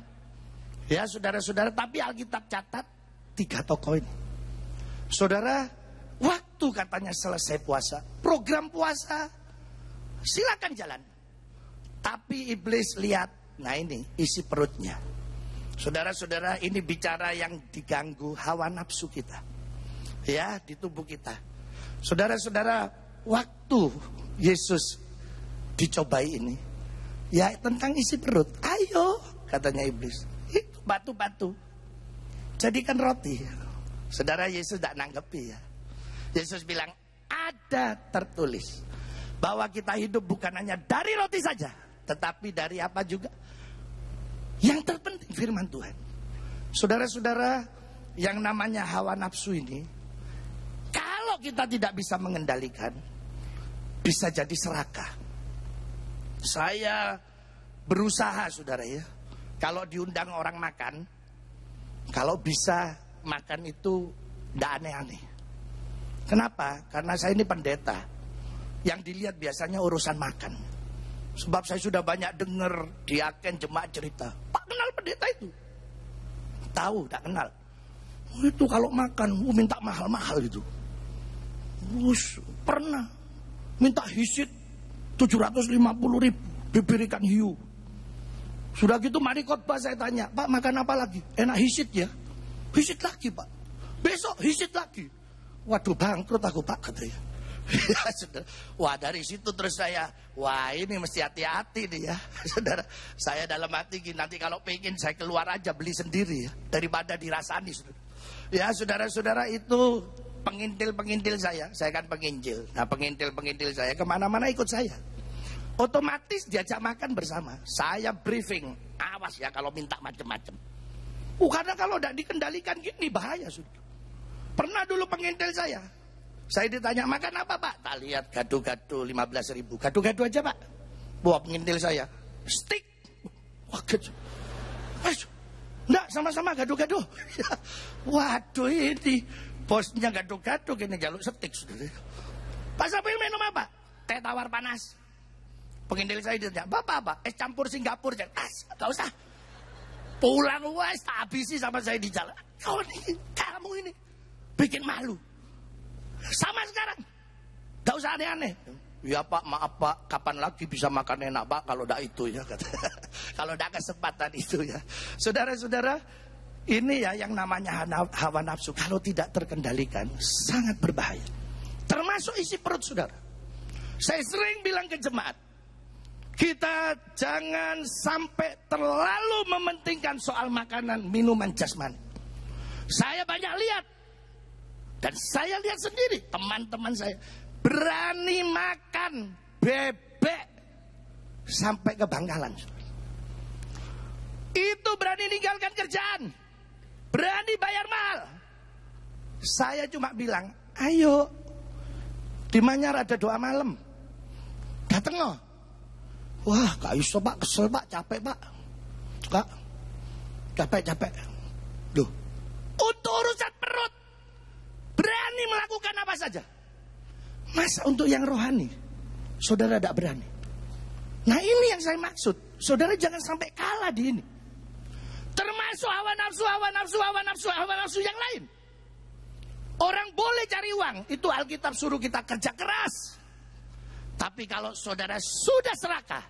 Ya saudara-saudara, tapi Alkitab catat 3 tokoh ini. Saudara, waktu katanya selesai puasa, program puasa, silakan jalan. Tapi iblis lihat, nah ini isi perutnya. Saudara-saudara, ini bicara yang diganggu hawa nafsu kita. Ya, di tubuh kita. Saudara-saudara, waktu Yesus dicobai ini, ya tentang isi perut. Ayo, katanya iblis. Itu batu-batu. Jadikan roti. Saudara, Yesus tidak nanggepi ya. Yesus bilang, ada tertulis bahwa kita hidup bukan hanya dari roti saja, tetapi dari apa juga? Yang terpenting firman Tuhan. Saudara-saudara, yang namanya hawa nafsu ini, kalau kita tidak bisa mengendalikan, bisa jadi serakah. Saya berusaha saudara ya, kalau diundang orang makan, kalau bisa makan itu tidak aneh-aneh. Kenapa? Karena saya ini pendeta. Yang dilihat biasanya urusan makan. Sebab saya sudah banyak dengar diaken jemaat cerita. Pak kenal pendeta itu? Tahu, tak kenal. Itu kalau makan, minta mahal-mahal itu. Pernah minta hisit 750.000 diberikan hiu. Sudah gitu mari khotbah saya tanya, Pak makan apa lagi? Enak hisit ya? Hisit lagi Pak. Besok hisit lagi. Waduh bangkrut aku Pak katanya. Wah dari situ terus saya, wah ini mesti hati-hati nih ya. Saudara, saya dalam hati nanti kalau pengen saya keluar aja beli sendiri ya, daripada dirasani. Saudara. Ya saudara-saudara itu pengintil-pengintil saya kan penginjil. Nah pengintil-pengintil saya kemana-mana ikut saya. Otomatis diajak makan bersama. Saya briefing, awas ya kalau minta macam-macam. Karena kalau tidak dikendalikan gini bahaya. Saudara. Pernah dulu pengintil saya. Saya ditanya, makan apa Pak? Tak lihat gado-gado 15.000. Gado-gado aja Pak. Wah, pengintil saya. Stik. Wah, enggak, sama-sama gado-gado. Waduh, ini bosnya gado-gado, kini jaluk stik. Pak Samuel minum apa? Teh tawar panas. Pengintil saya ditanya, Bapak apa? Es campur Singapura. Gak usah. Pulang wes, tak habisi sama saya di jalan. Kamu ini bikin malu. Sama sekarang. Gak usah aneh-aneh. Ya Pak, maaf Pak, kapan lagi bisa makan enak Pak kalau tidak itu ya. Kalau tidak kesempatan itu ya. Saudara-saudara, ini ya yang namanya hawa nafsu. Kalau tidak terkendalikan, sangat berbahaya. Termasuk isi perut saudara. Saya sering bilang ke jemaat, kita jangan sampai terlalu mementingkan soal makanan, minuman jasmani. Saya banyak lihat, dan saya lihat sendiri teman-teman saya berani makan bebek sampai ke Bangkalan. Itu berani ninggalkan kerjaan, berani bayar mahal. Saya cuma bilang, ayo di Manyar ada doa malam, dateng no. Wah, gak iso Pak, kesel Pak, capek Pak. Kak, capek. Loh, untuk urusan perut berani melakukan apa saja. Masa untuk yang rohani saudara tidak berani? Nah ini yang saya maksud. Saudara jangan sampai kalah di ini. Termasuk hawa nafsu yang lain. Orang boleh cari uang, itu Alkitab suruh kita kerja keras. Tapi kalau saudara sudah serakah,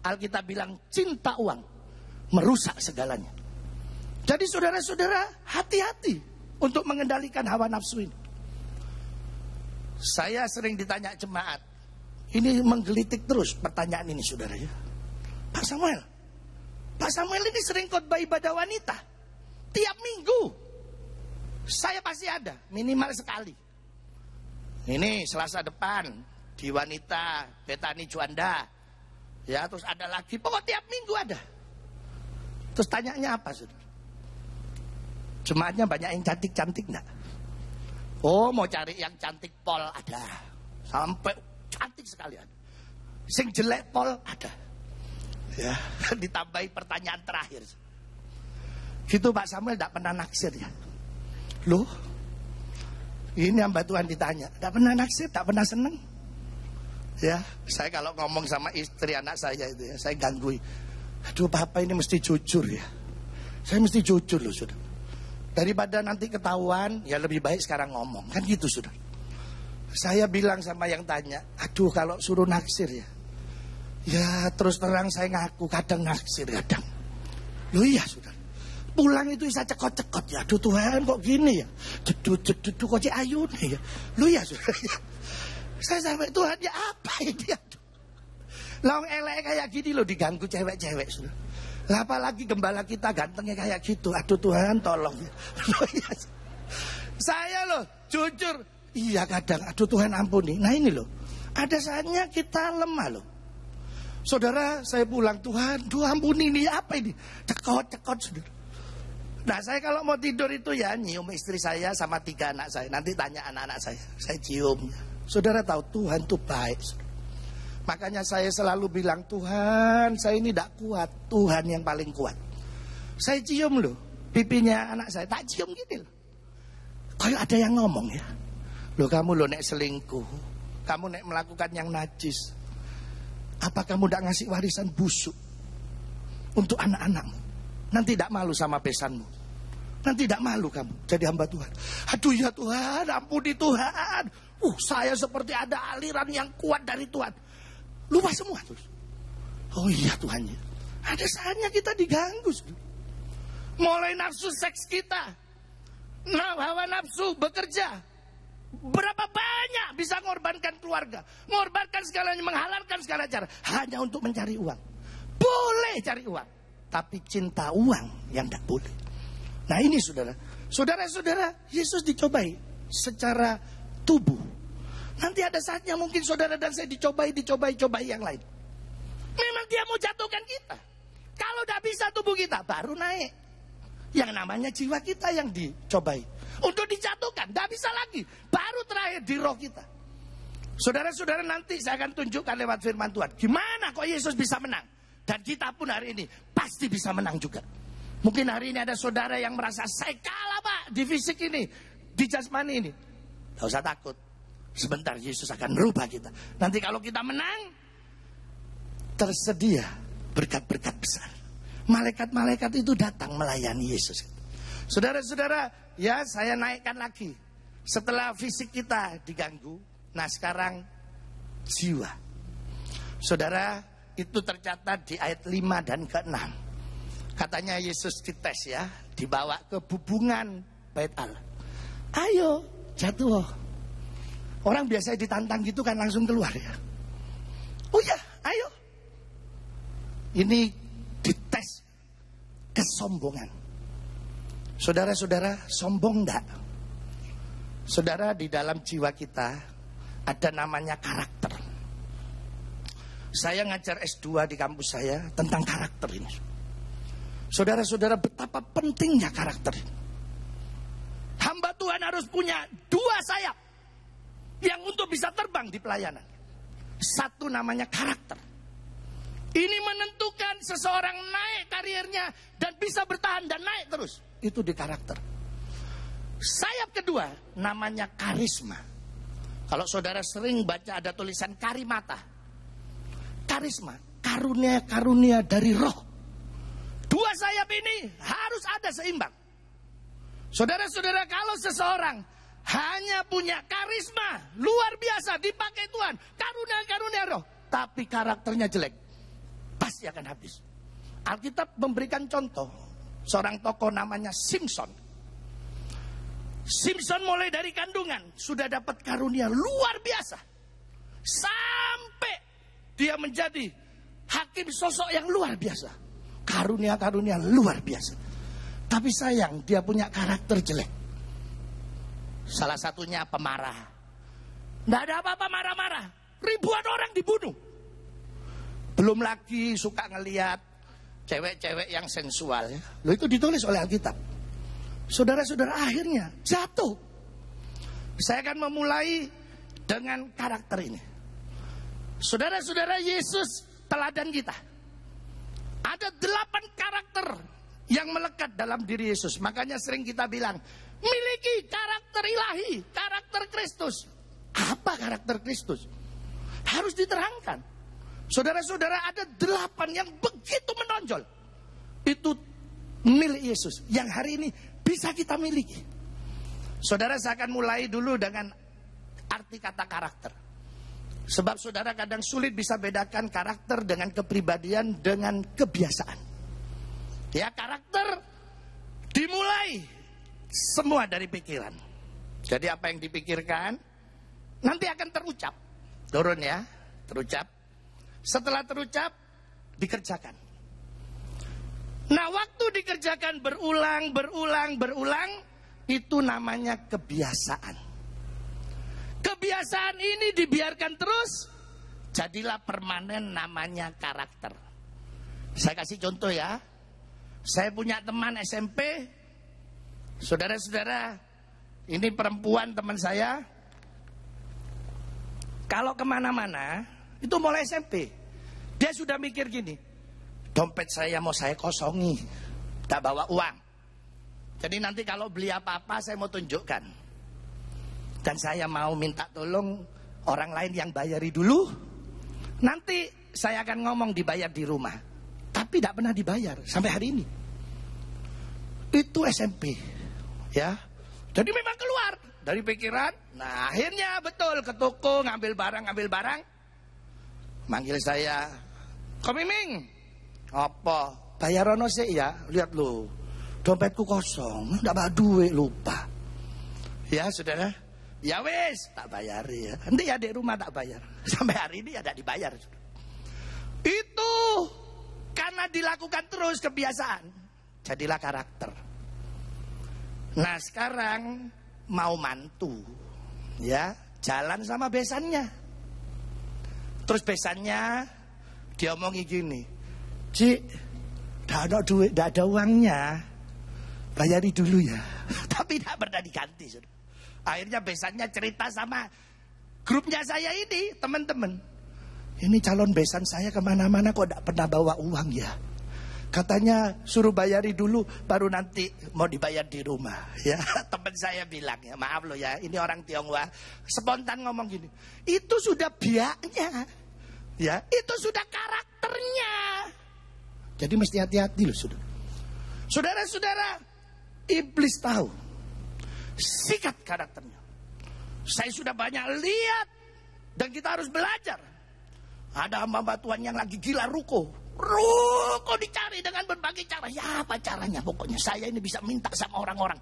Alkitab bilang cinta uang merusak segalanya. Jadi saudara-saudara hati-hati untuk mengendalikan hawa nafsu ini. Saya sering ditanya jemaat, ini menggelitik terus pertanyaan ini saudara ya. Pak Samuel ini sering khotbah ibadah wanita. Tiap minggu saya pasti ada, minimal sekali. Ini Selasa depan di wanita Betani Juanda. Ya, terus ada lagi, pokok tiap minggu ada. Terus tanyanya apa saudara? Jemaatnya banyak yang cantik-cantik enggak? Oh, mau cari yang cantik pol ada. Sampai cantik sekali ada. Sing jelek pol ada. Ya, ditambahi pertanyaan terakhir. Gitu Pak Samuel tidak pernah naksir ya. Loh, ini hamba Tuhan ditanya, tidak pernah naksir, tidak pernah seneng. Ya, saya kalau ngomong sama istri anak saya itu ya, saya gangguin. Aduh, Papa ini mesti jujur ya. Saya mesti jujur loh, saudara. Daripada nanti ketahuan, ya lebih baik sekarang ngomong. Kan gitu, saudara. Saya bilang sama yang tanya, aduh kalau suruh naksir ya. Ya terus terang saya ngaku, kadang naksir, kadang. Loh iya, saudara. Pulang itu bisa cekot-cekot ya. Aduh Tuhan kok gini ya. Jedut-jedut kok cik ayu nih ya. Loh iya, saudara. Saya sampai Tuhan ya apa ini? Long elek kayak gini loh diganggu cewek-cewek, saudara. Lah apalagi gembala kita gantengnya kayak gitu. Aduh Tuhan tolong. Saya loh jujur, iya kadang aduh Tuhan ampuni. Nah ini loh, ada saatnya kita lemah loh. Saudara saya pulang, Tuhan ampuni ini apa ini? Cekot saudara. Nah saya kalau mau tidur itu ya nyium istri saya sama 3 anak saya. Nanti tanya anak-anak saya cium. Saudara tahu Tuhan tuh baik, saudara. Makanya saya selalu bilang, Tuhan saya ini tidak kuat, Tuhan yang paling kuat. Saya cium loh pipinya anak saya, tak cium gini loh. Kayak ada yang ngomong ya, loh kamu loh nek selingkuh, kamu nek melakukan yang najis, apa kamu tidak ngasih warisan busuk untuk anak-anakmu? Nanti tidak malu sama besanmu, nanti tidak malu kamu jadi hamba Tuhan. Aduh ya Tuhan, ampuni Tuhan. Saya seperti ada aliran yang kuat dari Tuhan. Lupa semua terus. Oh iya Tuhan ya. Ada saatnya kita diganggu. Mulai nafsu seks kita, hawa nafsu bekerja. Berapa banyak bisa mengorbankan keluarga, mengorbankan segalanya, menghalalkan segala cara hanya untuk mencari uang. Boleh cari uang, tapi cinta uang yang tidak boleh. Nah ini saudara-saudara, Yesus dicobai secara tubuh. Nanti ada saatnya mungkin saudara dan saya dicobai yang lain. Memang dia mau jatuhkan kita. Kalau tidak bisa tubuh kita baru naik. Yang namanya jiwa kita yang dicobai. Untuk dijatuhkan, tidak bisa lagi. Baru terakhir di roh kita. Saudara-saudara, nanti saya akan tunjukkan lewat firman Tuhan. Gimana kok Yesus bisa menang. Dan kita pun hari ini pasti bisa menang juga. Mungkin hari ini ada saudara yang merasa, saya kalah Pak di fisik ini, di jasmani ini. Tidak usah takut. Sebentar Yesus akan merubah kita. Nanti kalau kita menang, tersedia berkat-berkat besar. Malaikat-malaikat itu datang melayani Yesus. Saudara-saudara, ya saya naikkan lagi. Setelah fisik kita diganggu, nah sekarang jiwa. Saudara, itu tercatat di ayat 5 dan ke-6. Katanya Yesus dites ya, dibawa ke bubungan bait Allah. Ayo, jatuh. Orang biasanya ditantang gitu kan langsung keluar ya. Oh ya, ayo. Ini dites kesombongan. Saudara-saudara, sombong enggak? Saudara, di dalam jiwa kita ada namanya karakter. Saya ngajar S2 di kampus saya tentang karakter ini. Saudara-saudara, betapa pentingnya karakter ini. Hamba Tuhan harus punya 2 sayap yang untuk bisa terbang di pelayanan. Satu namanya karakter. Ini menentukan seseorang naik karirnya dan bisa bertahan dan naik terus. Itu di karakter. Sayap kedua namanya karisma. Kalau saudara sering baca ada tulisan karimata. Karisma, karunia-karunia dari roh. 2 sayap ini harus ada seimbang. Saudara-saudara, kalau seseorang hanya punya karisma luar biasa dipakai Tuhan, karunia-karunia roh, tapi karakternya jelek, pasti akan habis. Alkitab memberikan contoh seorang tokoh namanya Simpson. Simpson mulai dari kandungan sudah dapat karunia luar biasa, sampai dia menjadi hakim sosok yang luar biasa, karunia-karunia luar biasa. Tapi sayang, dia punya karakter jelek. Salah satunya pemarah. Tidak ada apa-apa marah-marah. Ribuan orang dibunuh. Belum lagi suka ngelihat cewek-cewek yang sensual. Loh, itu ditulis oleh Alkitab. Saudara-saudara, akhirnya jatuh. Saya akan memulai dengan karakter ini. Saudara-saudara, Yesus teladan kita. Ada 8 karakter yang melekat dalam diri Yesus. Makanya sering kita bilang, miliki karakter ilahi, karakter Kristus. Apa karakter Kristus? Harus diterangkan. Saudara-saudara, ada 8 yang begitu menonjol. Itu milik Yesus, yang hari ini bisa kita miliki. Saudara, saya akan mulai dulu dengan arti kata karakter. Sebab saudara kadang sulit bisa bedakan karakter dengan kepribadian dengan kebiasaan. Ya, karakter dimulai semua dari pikiran. Jadi apa yang dipikirkan nanti akan terucap. Turun ya, terucap. Setelah terucap, dikerjakan. Nah, waktu dikerjakan berulang, itu namanya kebiasaan. Kebiasaan ini dibiarkan terus, jadilah permanen, namanya karakter. Saya kasih contoh ya. Saya punya teman SMP. Saudara-saudara, ini perempuan teman saya. Kalau kemana-mana, itu mulai SMP, dia sudah mikir gini, dompet saya mau saya kosongi, tak bawa uang. Jadi nanti kalau beli apa-apa saya mau tunjukkan. Dan saya mau minta tolong orang lain yang bayari dulu. Nanti saya akan ngomong dibayar di rumah. Tapi tidak pernah dibayar sampai hari ini. Itu SMP, ya. Jadi memang keluar dari pikiran. Nah, akhirnya betul ke toko ngambil barang. Manggil saya, "Ko Miming, apa? Bayarono sih ya? Lihat lo, dompetku kosong, ndak bawa duit, lupa." Ya, saudara. Ya wes, tak bayari ya. Nanti ya di rumah tak bayar. Sampai hari ini ya tidak dibayar. Itu karena dilakukan terus kebiasaan. Jadilah karakter. Nah, sekarang mau mantu, ya, jalan sama besannya. Terus besannya dia omongi gini, "Cik, tidak ada duit, tidak ada uangnya. bayari dulu ya. Tapi tidak pernah diganti. Saudara. Akhirnya besannya cerita sama grupnya saya ini, teman-teman. Ini calon besan saya kemana-mana kok tidak pernah bawa uang ya. Katanya suruh bayari dulu baru nanti mau dibayar di rumah ya. Teman saya bilang ya, maaf loh ya, ini orang Tionghoa spontan ngomong gini, itu sudah biaknya ya, itu sudah karakternya. Jadi mesti hati-hati loh saudara. Saudara-saudara, iblis tahu sikat karakternya. Saya sudah banyak lihat dan kita harus belajar. Ada hamba Tuhan yang lagi gila ruko dicari dengan berbagai cara. Ya apa caranya, pokoknya saya ini bisa minta sama orang-orang.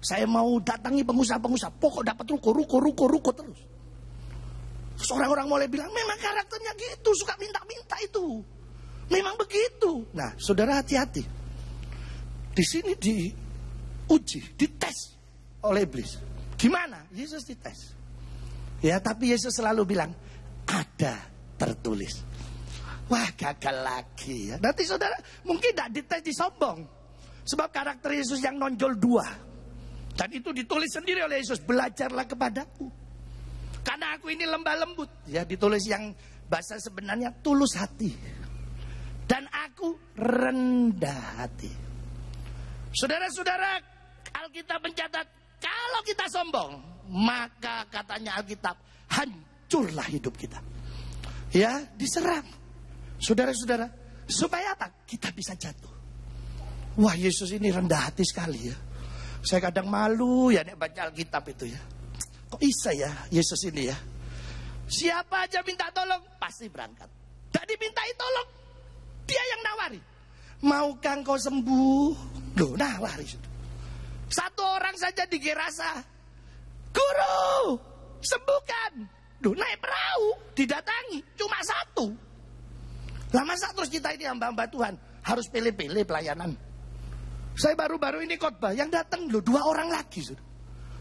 Saya mau datangi pengusaha-pengusaha, pokok dapat ruko terus. Terus orang-orang mulai bilang, memang karakternya gitu, suka minta-minta itu. Memang begitu. Nah, saudara hati-hati. Di sini diuji, dites oleh iblis. Gimana? Yesus dites. Ya, tapi Yesus selalu bilang, ada tertulis. Wah, gagal lagi ya. Nanti saudara mungkin tidak dites, disombong. Sebab karakter Yesus yang nonjol 2. Dan itu ditulis sendiri oleh Yesus, belajarlah kepadaku. Karena aku ini lembah lembut. Ya, ditulis yang bahasa sebenarnya tulus hati. Dan aku rendah hati. Saudara-saudara, Alkitab mencatat, kalau kita sombong, maka katanya Alkitab, hancurlah hidup kita. Ya, diserang. Saudara-saudara, supaya apa? Kita bisa jatuh. Wah, Yesus ini rendah hati sekali ya. Saya kadang malu ya nek baca Alkitab itu ya. Kok bisa ya Yesus ini ya? Siapa aja minta tolong pasti berangkat. Tak dimintai tolong, dia yang nawari. Maukah engkau sembuh? Loh, nawari. Satu orang saja di Gerasa, guru sembuhkan. Loh, naik perahu didatangi cuma 1. Lah masa terus kita ini hamba-hamba Tuhan harus pilih-pilih pelayanan. Saya baru-baru ini khotbah, yang datang loh 2 orang lagi.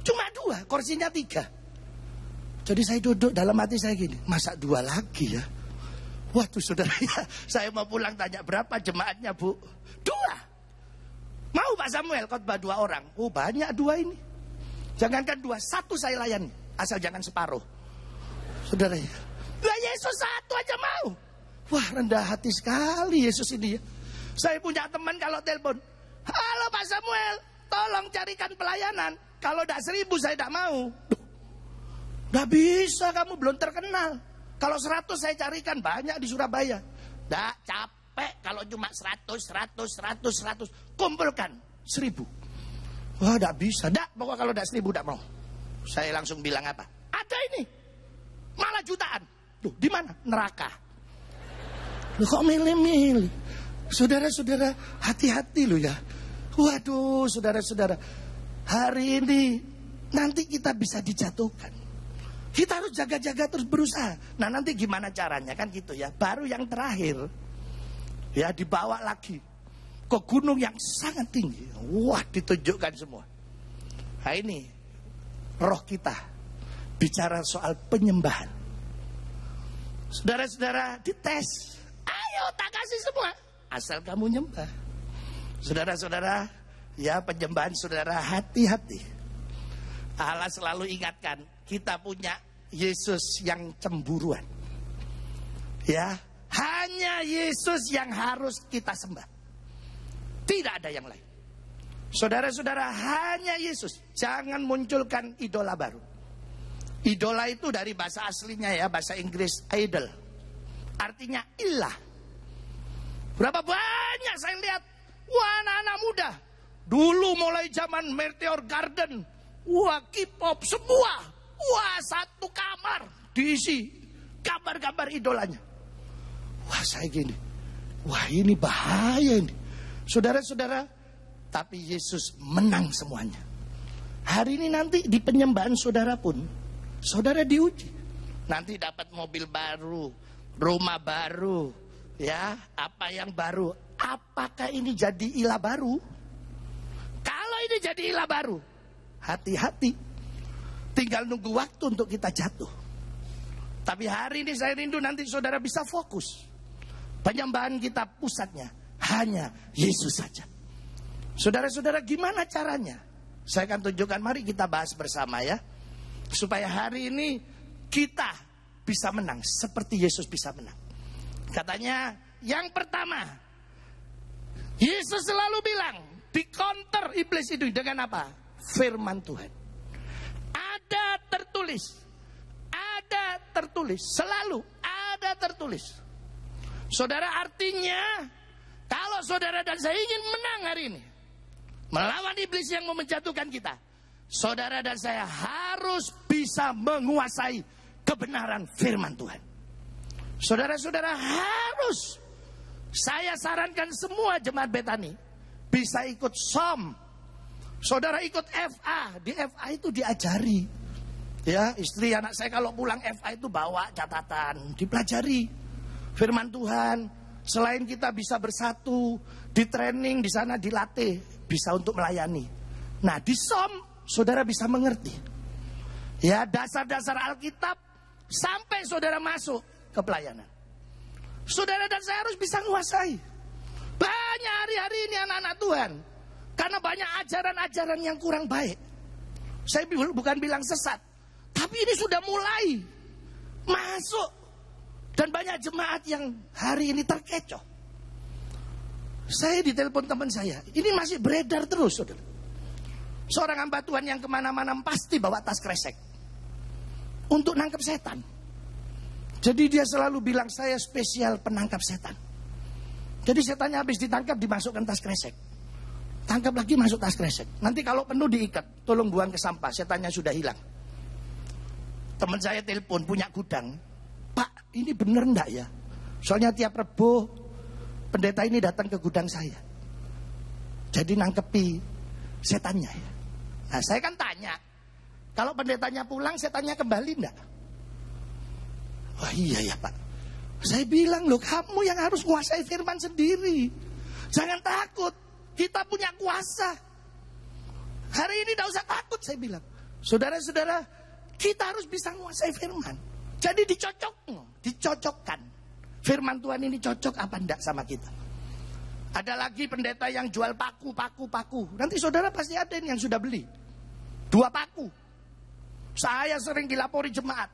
Cuma 2, kursinya 3. Jadi saya duduk dalam hati saya gini, masa 2 lagi ya? Waduh saudara ya, saya mau pulang tanya berapa jemaatnya bu? 2. Mau Pak Samuel khotbah 2 orang? Oh banyak 2 ini. Jangankan 2, 1 saya layani, asal jangan separuh. Saudara ya, lah Yesus 1 aja mau. Wah, rendah hati sekali Yesus ini ya. Saya punya teman kalau telepon, halo Pak Samuel, tolong carikan pelayanan. Kalau tidak 1000 saya tidak mau. Tidak bisa, kamu belum terkenal. Kalau 100 saya carikan, banyak di Surabaya. Tidak, capek kalau cuma 100. Kumpulkan 1000. Wah, tidak bisa. Tidak, pokoknya kalau tidak 1000 tidak mau. Saya langsung bilang apa? Ada ini. Malah jutaan. Loh, di mana? Neraka. Loh, kok milih-milih? Saudara-saudara, hati-hati loh ya. Waduh, saudara-saudara, hari ini nanti kita bisa dijatuhkan. Kita harus jaga-jaga terus berusaha. Nah, nanti gimana caranya kan gitu ya. Baru yang terakhir, ya dibawa lagi ke gunung yang sangat tinggi. Wah, ditunjukkan semua. Nah ini, roh kita bicara soal penyembahan. Saudara-saudara, dites. Ayo tak kasih semua, asal kamu nyembah. Saudara-saudara, ya penyembahan saudara, hati-hati. Allah selalu ingatkan, kita punya Yesus yang cemburuan. Ya, hanya Yesus yang harus kita sembah. Tidak ada yang lain. Saudara-saudara, hanya Yesus. Jangan munculkan idola baru. Idola itu dari bahasa aslinya ya, bahasa Inggris idol. Artinya ilah. Berapa banyak saya lihat, wah anak-anak muda. Dulu mulai zaman Meteor Garden, wah K-pop semua. Wah, 1 kamar diisi gambar-gambar idolanya. Wah, saya gini, wah ini bahaya ini. Saudara-saudara, tapi Yesus menang semuanya. Hari ini nanti di penyembahan saudara pun, saudara diuji. Nanti dapat mobil baru, rumah baru, ya, apa yang baru. Apakah ini jadi ilah baru? Kalau ini jadi ilah baru, hati-hati. Tinggal nunggu waktu untuk kita jatuh. Tapi hari ini saya rindu nanti saudara bisa fokus. Penyembahan kita pusatnya hanya Yesus saja. Saudara-saudara, gimana caranya? Saya akan tunjukkan, mari kita bahas bersama ya. Supaya hari ini kita bisa menang seperti Yesus bisa menang. Katanya yang pertama, Yesus selalu bilang, di counter iblis itu dengan apa? Firman Tuhan. Ada tertulis, selalu ada tertulis. Saudara, artinya kalau saudara dan saya ingin menang hari ini melawan iblis yang mau menjatuhkan kita, saudara dan saya harus bisa menguasai kebenaran firman Tuhan. Saudara-saudara harus, saya sarankan semua jemaat Betani bisa ikut SOM. Saudara ikut FA, di FA itu diajari. Ya, istri anak saya kalau pulang FA itu bawa catatan, dipelajari firman Tuhan. Selain kita bisa bersatu, di training di sana dilatih bisa untuk melayani. Nah, di SOM saudara bisa mengerti ya dasar-dasar Alkitab sampai saudara masuk ke pelayanan. Saudara dan saya harus bisa menguasai. Banyak hari-hari ini anak-anak Tuhan karena banyak ajaran-ajaran yang kurang baik. Saya bukan bilang sesat, tapi ini sudah mulai masuk. Dan banyak jemaat yang hari ini terkecoh. Saya ditelepon teman saya, ini masih beredar terus, saudara. Seorang hamba Tuhan yang kemana-mana pasti bawa tas kresek untuk nangkep setan. Jadi dia selalu bilang, saya spesial penangkap setan. Jadi setannya habis ditangkap dimasukkan tas kresek, tangkap lagi masuk tas kresek. Nanti kalau penuh diikat, tolong buang ke sampah, setannya sudah hilang. Teman saya telepon punya gudang, Pak, ini bener enggak ya? Soalnya tiap Rebo pendeta ini datang ke gudang saya, jadi nangkepi setannya ya. Nah, saya kan tanya, kalau pendetanya pulang setannya kembali enggak? Oh iya ya Pak. Saya bilang, loh kamu yang harus menguasai firman sendiri. Jangan takut, kita punya kuasa. Hari ini tidak usah takut, saya bilang. Saudara-saudara, kita harus bisa menguasai firman. Jadi dicocokkan. Firman Tuhan ini cocok apa enggak sama kita. Ada lagi pendeta yang jual paku. Nanti saudara pasti ada yang sudah beli 2 paku. Saya sering dilapori jemaat,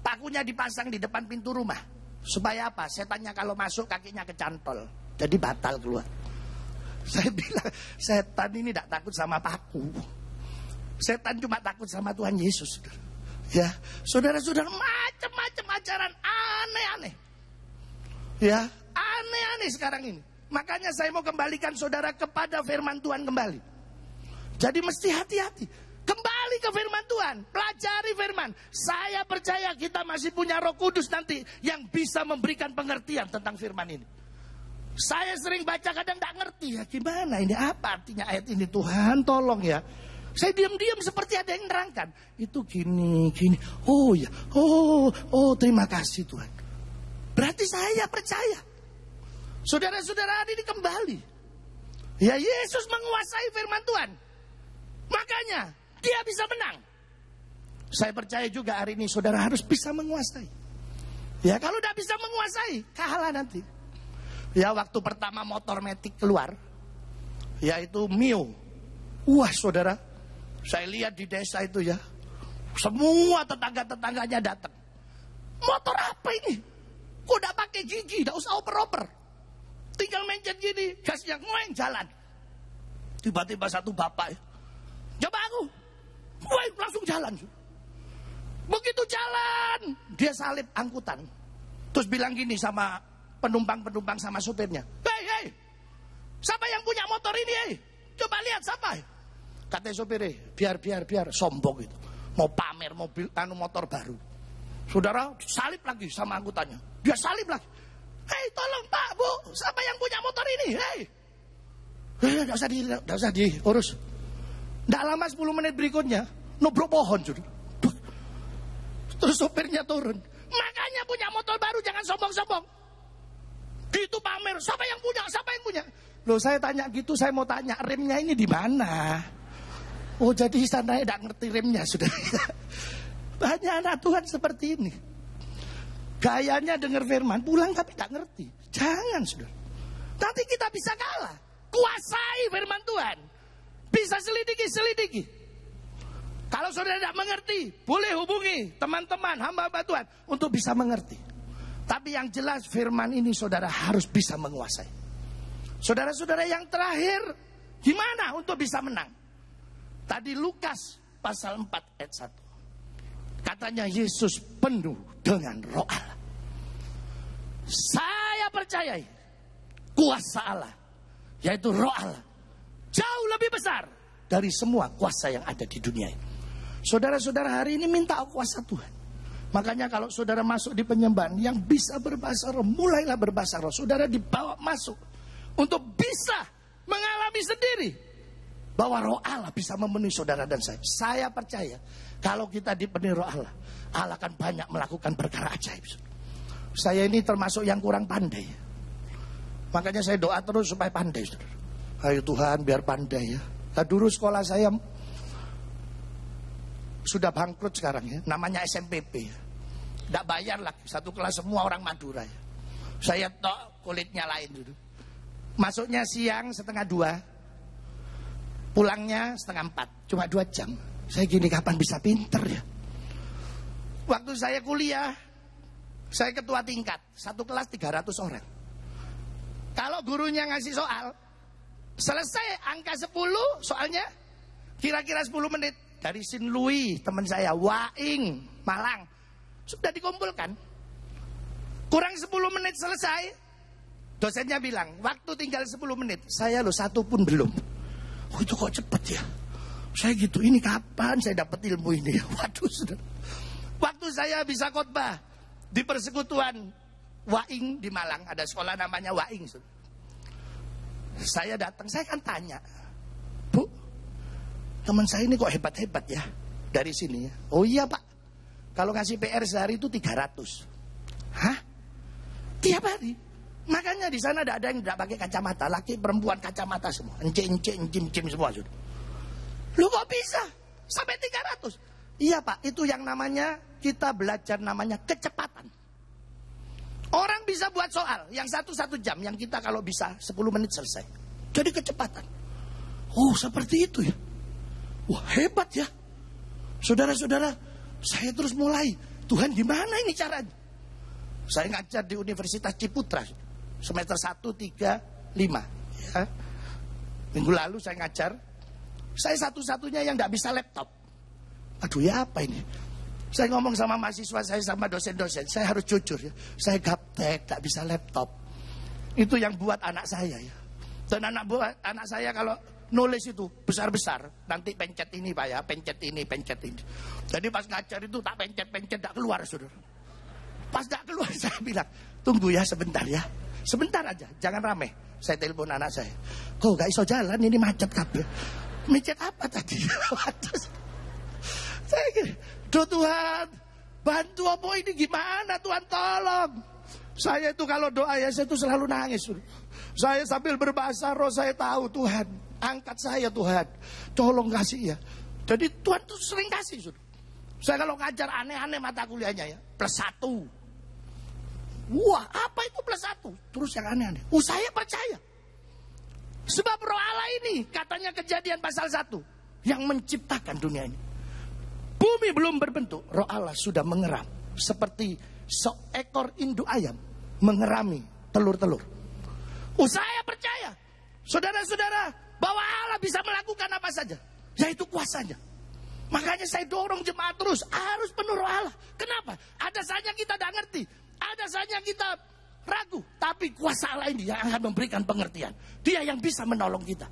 pakunya dipasang di depan pintu rumah. Supaya apa? Setannya kalau masuk kakinya kecantol, jadi batal keluar. Saya bilang, setan ini tidak takut sama paku. Setan cuma takut sama Tuhan Yesus. Ya, saudara-saudara, macam-macam ajaran aneh-aneh. Ya, aneh-aneh sekarang ini. Makanya saya mau kembalikan saudara kepada firman Tuhan kembali. Jadi mesti hati-hati. Kembali ke firman Tuhan, pelajari firman. Saya percaya kita masih punya Roh Kudus nanti yang bisa memberikan pengertian tentang firman ini. Saya sering baca kadang tidak ngerti ya, gimana ini, apa artinya ayat ini, Tuhan tolong ya. Saya diam-diam seperti ada yang nerangkan. Itu gini. Oh ya, oh terima kasih Tuhan. Berarti saya percaya. Saudara-saudara hari ini kembali. Ya, Yesus menguasai firman Tuhan. Makanya dia bisa menang. Saya percaya juga hari ini saudara harus bisa menguasai. Ya, kalau tidak bisa menguasai, kalah nanti. Ya, waktu pertama motor metik keluar, yaitu Mio. Wah saudara, saya lihat di desa itu ya, semua tetangga-tetangganya datang. Motor apa ini? Kok tidak pakai gigi, tidak usah oper-oper, tinggal mencet gini, gasnya ngoeng jalan. Tiba-tiba satu bapak, coba aku, wah langsung jalan. Begitu jalan, dia salib angkutan, terus bilang gini sama penumpang-penumpang sama supirnya, hei, siapa yang punya motor ini? Hey? Coba lihat siapa? Kata supirnya, biar sombong itu, mau pamer mobil, motor baru. Saudara, salib lagi sama angkutannya. Dia salib lagi. Hei, tolong Pak, Bu, siapa yang punya motor ini? Hei, tidak usah diurus. Tidak lama 10 menit berikutnya, nubruk pohon sudah. Terus sopirnya turun. Makanya punya motor baru jangan sombong-sombong. Gitu pamer, siapa yang punya? Loh, saya tanya gitu, saya mau tanya remnya ini di mana? Oh, jadi sana tidak ngerti remnya sudah. Banyak anak Tuhan seperti ini. Gayanya dengar firman, pulang tapi tak ngerti. Jangan, saudara. Nanti kita bisa kalah. kuasai firman Tuhan. Bisa selidiki. Kalau saudara tidak mengerti, boleh hubungi teman-teman hamba-hamba Tuhan untuk bisa mengerti. Tapi yang jelas firman ini saudara harus bisa menguasai. Saudara-saudara yang terakhir, gimana untuk bisa menang? Tadi Lukas pasal 4 ayat 1. Katanya Yesus penuh dengan Roh Allah. Saya percayai kuasa Allah, yaitu Roh Allah, jauh lebih besar dari semua kuasa yang ada di dunia ini. Saudara-saudara hari ini minta kuasa Tuhan. Makanya kalau saudara masuk di penyembahan yang bisa berbahasa roh, mulailah berbahasa roh. Saudara dibawa masuk untuk bisa mengalami sendiri bahwa Roh Allah bisa memenuhi saudara dan saya. Saya percaya kalau kita dipenuhi Roh Allah, Allah akan banyak melakukan perkara ajaib. Saya ini termasuk yang kurang pandai. Makanya saya doa terus supaya pandai. Ayo Tuhan biar pandai ya. Nah, dulu sekolah saya sudah bangkrut sekarang ya. Namanya SMPP. Tidak bayar lagi. Satu kelas semua orang Madura ya. Saya tok kulitnya lain dulu. Masuknya siang 1:30. Pulangnya 3:30. Cuma 2 jam. Saya gini kapan bisa pinter ya. Waktu saya kuliah, saya ketua tingkat. Satu kelas 300 orang. Kalau gurunya ngasih soal, selesai angka 10 soalnya, kira-kira 10 menit. Dari Sin Louis, teman saya, Waing, Malang. Sudah dikumpulkan. Kurang 10 menit selesai. Dosennya bilang, waktu tinggal 10 menit. Saya loh 1 pun belum. Oh itu kok cepet ya. Saya gitu, ini kapan saya dapat ilmu ini? Waduh sudah. Waktu saya bisa khotbah di persekutuan Waing di Malang. Ada sekolah namanya Waing. Saya datang, saya kan tanya. Bu, teman saya ini kok hebat-hebat ya dari sini ya. Oh iya Pak, kalau ngasih PR sehari itu 300. Hah? Tiap hari? Makanya di sana ada yang tidak pakai kacamata, laki perempuan kacamata semua, encim semua sudah. Lu kok bisa sampai 300? Iya Pak, itu yang namanya kita belajar namanya kecepatan. Orang bisa buat soal yang 1 jam, yang kita kalau bisa 10 menit selesai. Jadi kecepatan. Oh seperti itu ya. Wah hebat ya. Saudara-saudara, saya terus mulai. Tuhan gimana ini caranya? Saya ngajar di Universitas Ciputra. Semester 1, 3, 5 ya. Minggu lalu saya ngajar. Saya satu-satunya yang gak bisa laptop. Aduh ya apa ini? Saya ngomong sama mahasiswa saya, sama dosen-dosen. Saya harus jujur ya. Saya gaptek, gak bisa laptop. Itu yang buat anak saya ya. Dan anak saya kalau nulis itu besar-besar. Nanti pencet ini Pak ya, pencet ini. Jadi pas ngajar itu tak pencet, tak keluar saudara. Pas tak keluar saya bilang, tunggu ya sebentar ya. Sebentar aja, jangan rame. Saya telepon anak saya. Kok gak iso jalan, ini macet kabel. Macet apa tadi? Saya kira, duh Tuhan, bantu apa ini gimana Tuhan tolong. Saya itu kalau doa ya, saya itu selalu nangis. Saya sambil berbahasa roh, saya tahu Tuhan, angkat saya Tuhan, tolong kasih ya. Jadi Tuhan tuh sering kasih. Saya kalau ngajar aneh-aneh mata kuliahnya ya, +1. Wah apa itu +1? Terus yang aneh-aneh. Saya percaya. Sebab Roh Allah ini katanya Kejadian pasal 1 yang menciptakan dunia ini. Bumi belum berbentuk, Roh Allah sudah mengeram. Seperti seekor induk ayam mengerami telur-telur. Saya percaya, saudara-saudara, bahwa Allah bisa melakukan apa saja, yaitu kuasanya. Makanya saya dorong jemaat terus, harus penuh Roh Allah. Kenapa? Ada saja kita tidak ngerti, ada saja kita ragu, tapi kuasa Allah ini yang akan memberikan pengertian. Dia yang bisa menolong kita.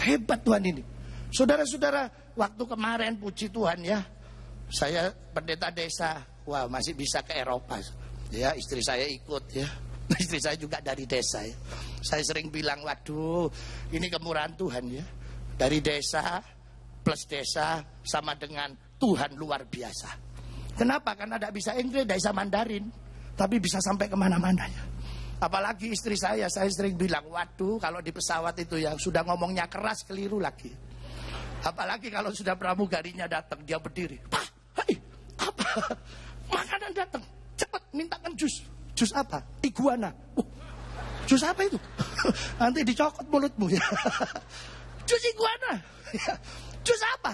Hebat Tuhan ini. Saudara-saudara, waktu kemarin puji Tuhan ya, saya pendeta desa, masih bisa ke Eropa. Ya, istri saya ikut ya. Istri saya juga dari desa ya. Saya sering bilang, waduh, ini kemurahan Tuhan ya. Dari desa plus desa sama dengan Tuhan luar biasa. Kenapa? Karena tidak bisa Inggris, tidak bisa Mandarin, tapi bisa sampai kemana-mana ya. Apalagi istri saya sering bilang, waduh, kalau di pesawat itu ya sudah ngomongnya keras, keliru lagi. Apalagi kalau sudah pramugarinya datang, dia berdiri. Pak, apa? Makanan datang, cepat mintakan jus. Jus apa? Iguana. Jus apa itu? Nanti dicokot mulutmu ya. Jus iguana. Jus apa?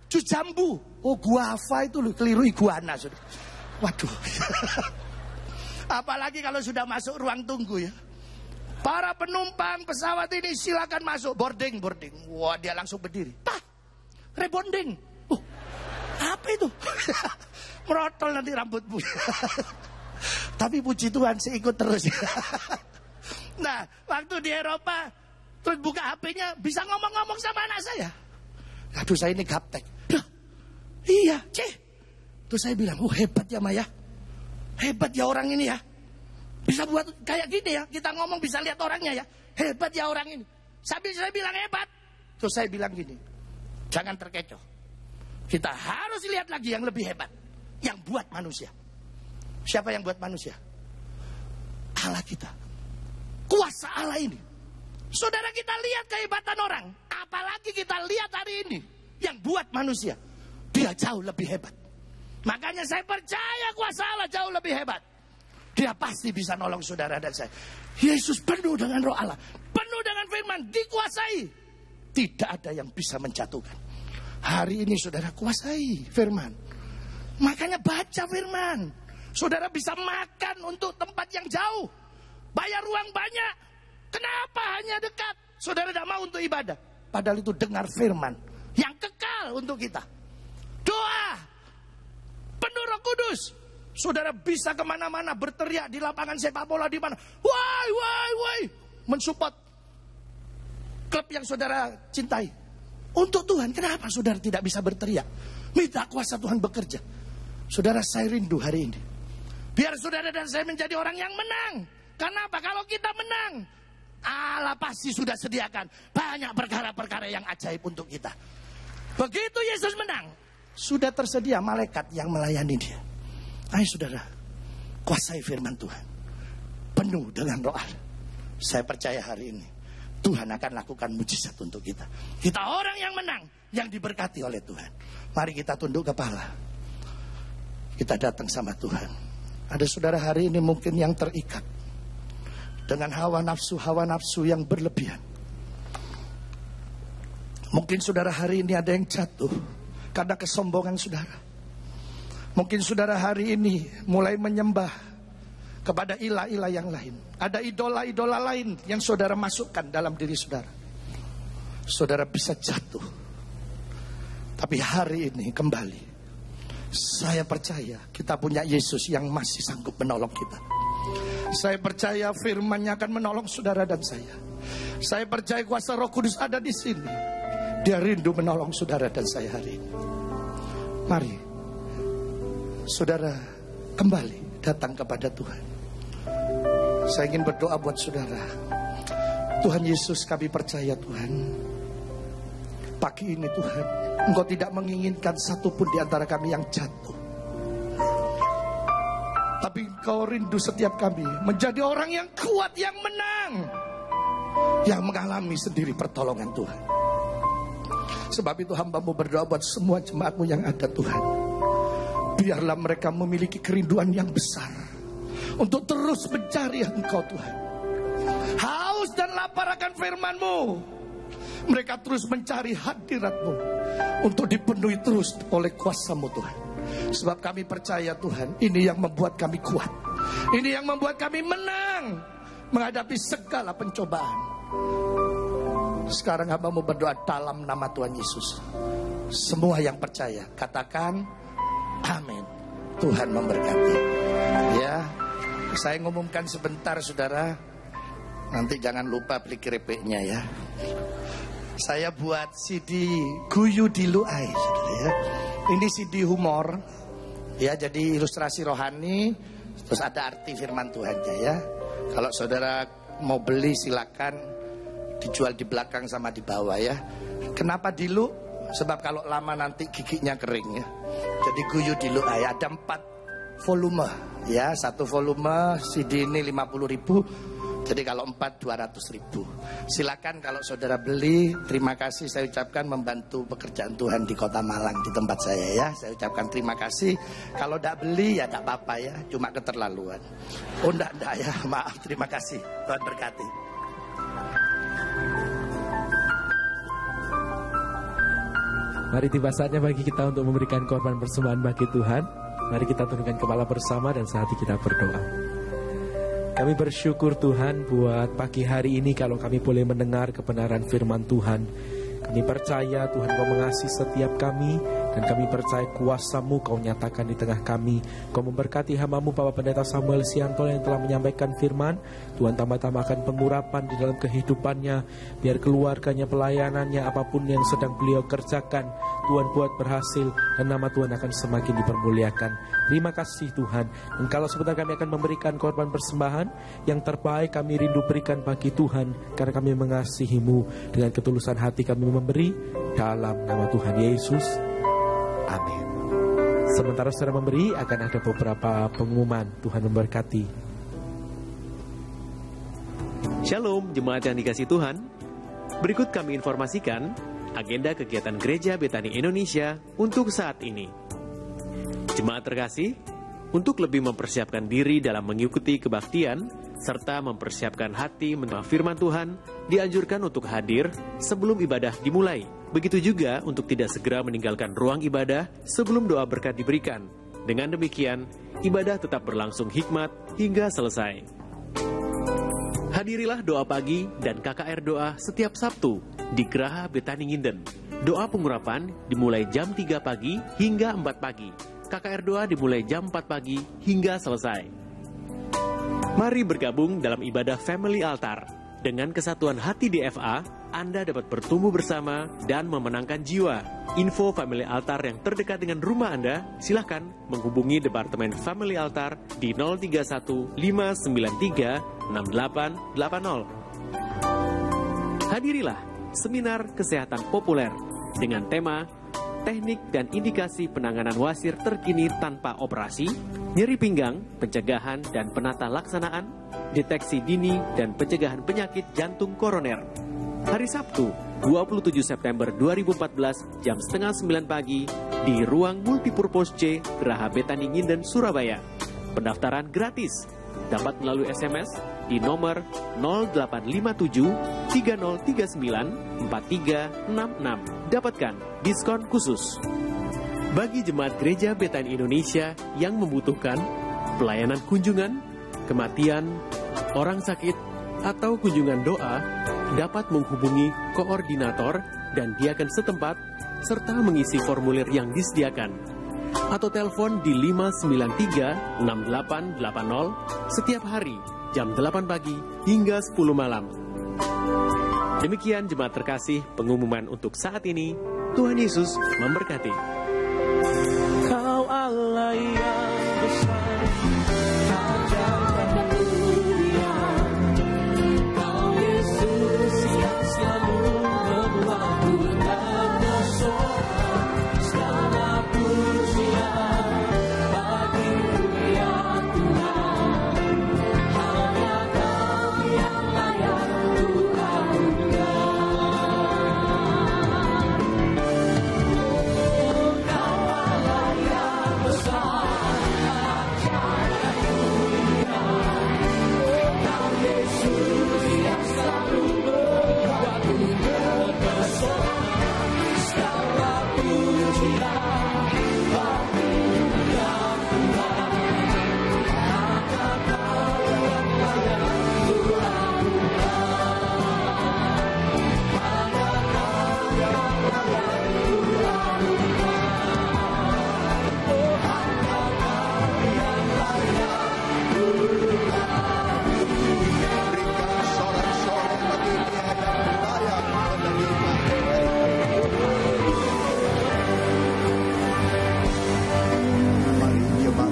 Jus jambu. Oh, guava itu loh, keliru iguana. Waduh. Apalagi kalau sudah masuk ruang tunggu ya. Para penumpang pesawat ini silakan masuk. Boarding. Wah, dia langsung berdiri. Rebonding. Oh, apa itu? Merotol nanti rambutmu. Tapi puji Tuhan, saya ikut terus. Nah, waktu di Eropa, terus buka HP-nya, bisa ngomong-ngomong sama anak saya. Aduh, saya ini gaptek. Iya, Terus saya bilang, hebat ya Maya. Hebat ya orang ini ya. Bisa buat kayak gini ya. Kita ngomong bisa lihat orangnya ya. Hebat ya orang ini. Sambil saya bilang hebat. Terus saya bilang gini, jangan terkecoh. Kita harus lihat lagi yang lebih hebat. Yang buat manusia. Siapa yang buat manusia? Allah kita. Kuasa Allah ini. Saudara, kita lihat kehebatan orang. Apalagi kita lihat hari ini. Yang buat manusia. Dia jauh lebih hebat. Makanya saya percaya kuasa Allah jauh lebih hebat. Dia pasti bisa nolong saudara dan saya. Yesus penuh dengan roh Allah. Penuh dengan firman. Dikuasai. Tidak ada yang bisa menjatuhkan. Hari ini saudara kuasai firman. Makanya baca firman. Saudara bisa makan untuk tempat yang jauh. Bayar uang banyak. Kenapa hanya dekat? Saudara tidak mau untuk ibadah. Padahal itu dengar firman. Yang kekal untuk kita. Doa. Penuh Roh Kudus. Saudara bisa kemana-mana berteriak di lapangan sepak bola di mana. Why. Mensupport klub yang saudara cintai. Untuk Tuhan, kenapa saudara tidak bisa berteriak? Minta kuasa Tuhan bekerja. Saudara, saya rindu hari ini. Biar saudara dan saya menjadi orang yang menang. Kenapa? Kalau kita menang, Allah pasti sudah sediakan banyak perkara-perkara yang ajaib untuk kita. Begitu Yesus menang, sudah tersedia malaikat yang melayani dia. Ayo saudara, kuasai firman Tuhan. Penuh dengan doa. Saya percaya hari ini Tuhan akan lakukan mujizat untuk kita. Kita orang yang menang, yang diberkati oleh Tuhan. Mari kita tunduk kepala. Kita datang sama Tuhan. Ada saudara hari ini mungkin yang terikat dengan hawa nafsu yang berlebihan. Mungkin saudara hari ini ada yang jatuh karena kesombongan saudara. Mungkin saudara hari ini mulai menyembah kepada ilah-ilah yang lain. Ada idola-idola lain yang saudara masukkan dalam diri saudara. Saudara bisa jatuh. Tapi hari ini kembali. Saya percaya kita punya Yesus yang masih sanggup menolong kita. Saya percaya firman-Nya akan menolong saudara dan saya. Saya percaya kuasa Roh Kudus ada di sini. Dia rindu menolong saudara dan saya hari ini. Mari saudara kembali datang kepada Tuhan. Saya ingin berdoa buat saudara. Tuhan Yesus, kami percaya Tuhan, pagi ini Tuhan, Engkau tidak menginginkan satupun di antara kami yang jatuh. Tapi Engkau rindu setiap kami menjadi orang yang kuat, yang menang, yang mengalami sendiri pertolongan Tuhan. Sebab itu hamba-Mu berdoa buat semua jemaat-Mu yang ada Tuhan. Biarlah mereka memiliki kerinduan yang besar untuk terus mencari Engkau Tuhan. Haus dan lapar akan firman-Mu. Mereka terus mencari hadirat-Mu untuk dipenuhi terus oleh kuasa-Mu Tuhan. Sebab kami percaya Tuhan, ini yang membuat kami kuat. Ini yang membuat kami menang menghadapi segala pencobaan. Sekarang hamba-Mu berdoa dalam nama Tuhan Yesus. Semua yang percaya katakan amin. Tuhan memberkati. Ya, saya ngumumkan sebentar saudara. Nanti jangan lupa beli keripiknya ya. Saya buat CD Guyu Diluai ya. Ini CD humor ya, jadi ilustrasi rohani, terus ada arti firman Tuhannya ya. Kalau saudara mau beli silakan, dijual di belakang sama di bawah ya. Kenapa dilu? Sebab kalau lama nanti giginya kering ya. Jadi Guyu Diluai ada 4 volume ya. 1 volume CD ini 50.000, Jadi kalau 4 200.000. Silakan kalau saudara beli. Terima kasih saya ucapkan membantu pekerjaan Tuhan di Kota Malang di tempat saya ya. Saya ucapkan terima kasih. Kalau tidak beli ya tidak apa-apa ya, cuma keterlaluan. Oh enggak ya, maaf, terima kasih. Tuhan berkati. Mari tiba saatnya bagi kita untuk memberikan korban persembahan bagi Tuhan. Mari kita tundukkan kepala bersama dan sehati kita berdoa. Kami bersyukur Tuhan buat pagi hari ini kalau kami boleh mendengar kebenaran firman Tuhan. Kami percaya Tuhan Kau mengasihi setiap kami, dan kami percaya kuasa-Mu Kau nyatakan di tengah kami. Kau memberkati hamba-Mu Bapak Pendeta Samuel Sianto yang telah menyampaikan firman. Tuhan tambah-tambahkan pengurapan di dalam kehidupannya, biar keluarganya, pelayanannya, apapun yang sedang beliau kerjakan, Tuhan buat berhasil dan nama Tuhan akan semakin dipermuliakan. Terima kasih Tuhan. Dan kalau sebentar kami akan memberikan korban persembahan yang terbaik, kami rindu berikan bagi Tuhan, karena kami mengasihi-Mu. Dengan ketulusan hati kami memberi dalam nama Tuhan Yesus. Amin. Sementara saudara memberi, akan ada beberapa pengumuman. Tuhan memberkati. Shalom jemaat yang dikasihi Tuhan. Berikut kami informasikan agenda kegiatan Gereja Betani Indonesia untuk saat ini. Jemaat terkasih, untuk lebih mempersiapkan diri dalam mengikuti kebaktian serta mempersiapkan hati menerima firman Tuhan, dianjurkan untuk hadir sebelum ibadah dimulai. Begitu juga untuk tidak segera meninggalkan ruang ibadah sebelum doa berkat diberikan. Dengan demikian, ibadah tetap berlangsung hikmat hingga selesai. Hadirilah doa pagi dan KKR doa setiap Sabtu di Geraha Betani Nginden. Doa pengurapan dimulai jam 3 pagi hingga 4 pagi. KKR doa dimulai jam 4 pagi hingga selesai. Mari bergabung dalam ibadah Family Altar. Dengan kesatuan hati DFA, Anda dapat bertumbuh bersama dan memenangkan jiwa. Info Family Altar yang terdekat dengan rumah Anda, silakan menghubungi Departemen Family Altar di 031 593 6880. Hadirilah seminar kesehatan populer dengan tema Teknik dan indikasi penanganan wasir terkini tanpa operasi, nyeri pinggang, pencegahan dan penata laksanaan, deteksi dini dan pencegahan penyakit jantung koroner. Hari Sabtu, 27 September 2014, jam 8:30 pagi, di Ruang Multipurpose C, Geraha Betani Nginden, Surabaya. Pendaftaran gratis, dapat melalui SMS di nomor 0857 3039 4366. Dapatkan diskon khusus. Bagi jemaat Gereja Betani Indonesia yang membutuhkan pelayanan kunjungan, kematian, orang sakit, atau kunjungan doa, dapat menghubungi koordinator dan diaken setempat, serta mengisi formulir yang disediakan. Atau telepon di 593 6880 setiap hari, jam 8 pagi hingga 10 malam. Demikian jemaat terkasih pengumuman untuk saat ini. Tuhan Yesus memberkati. Kau Allah yang besar, ajaib dan mulia. Kau Yesus yang selalu membuatku terpesona. Segala pujian bagimu ya Tuhan. Hanya Kau yang layak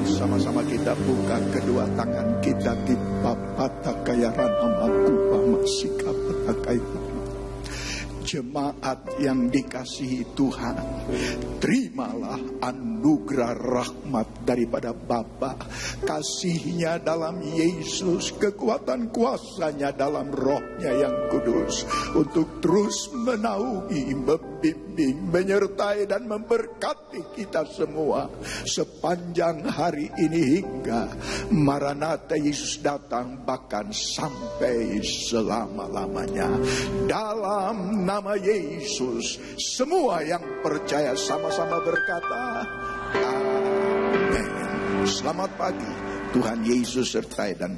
sama-sama kita buka kedua tangan kita di papata kayaran amaku pamasika patakai. Jemaat yang dikasihi Tuhan, terimalah anugerah rahmat daripada Bapa, kasihnya dalam Yesus, kekuatan kuasanya dalam Rohnya yang kudus, untuk terus menaungi, membimbing, menyertai dan memberkati kita semua sepanjang hari ini hingga Maranatha Yesus datang, bahkan sampai selama-lamanya. Dalam nama Yesus, semua yang percaya sama-sama berkata amin. Selamat pagi, Tuhan Yesus sertai dan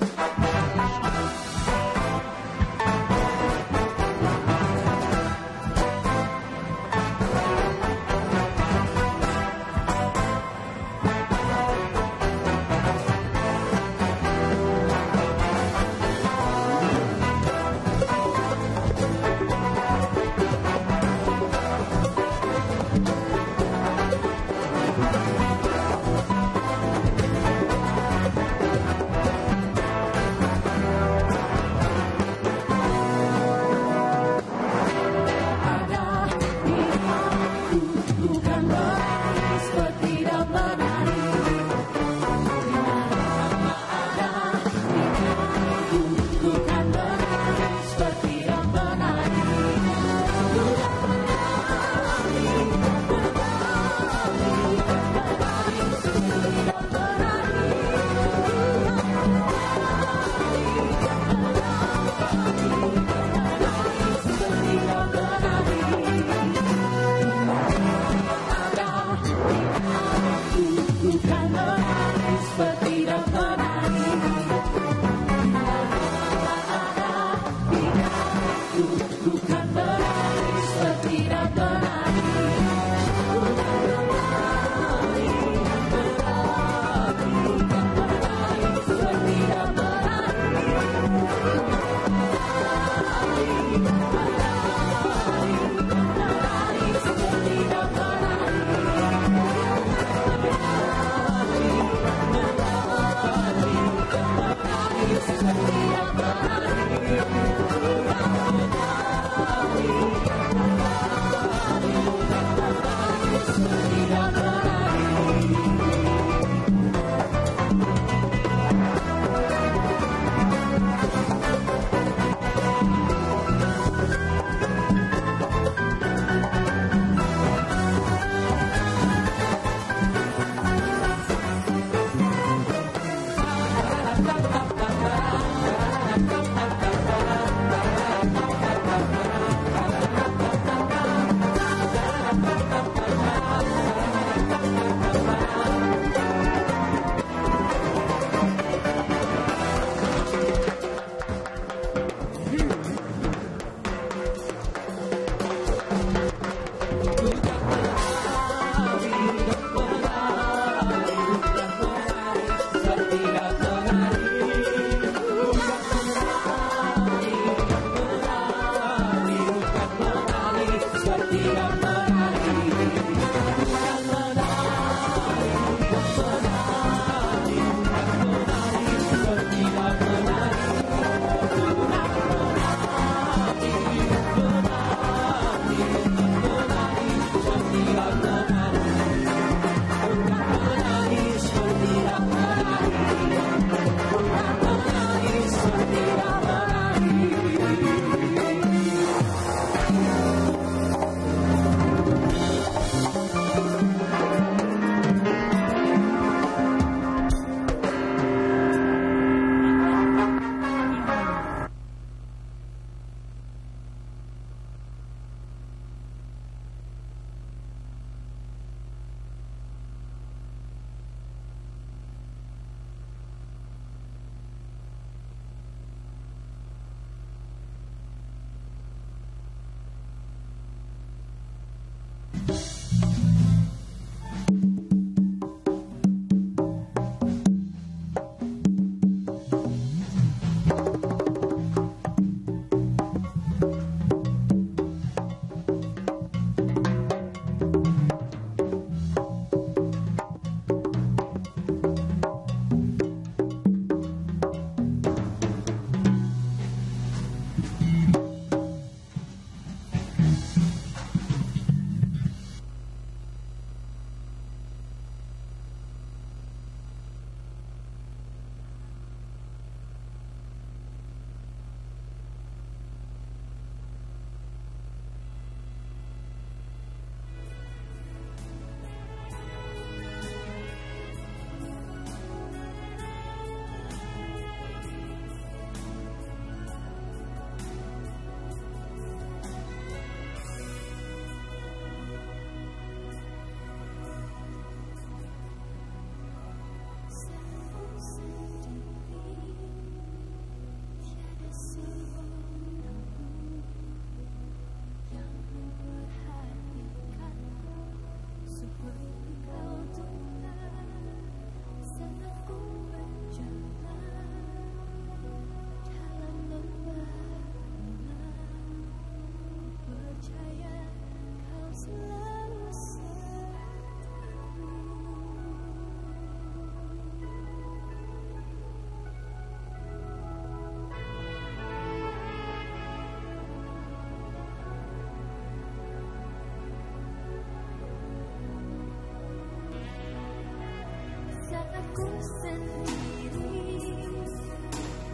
ku sendiri,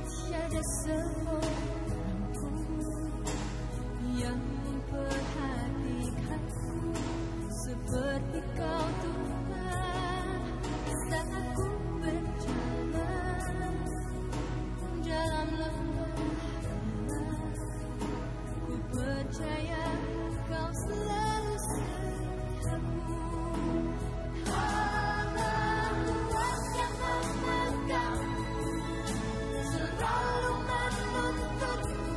tiada seorang pun yang memperhatikanku seperti kau Tuhan. Saat aku berjalan dalam lembah gelap, ku percaya kau selalu setiaku. Tangan Tuhan yang memegang selalu menuntutku,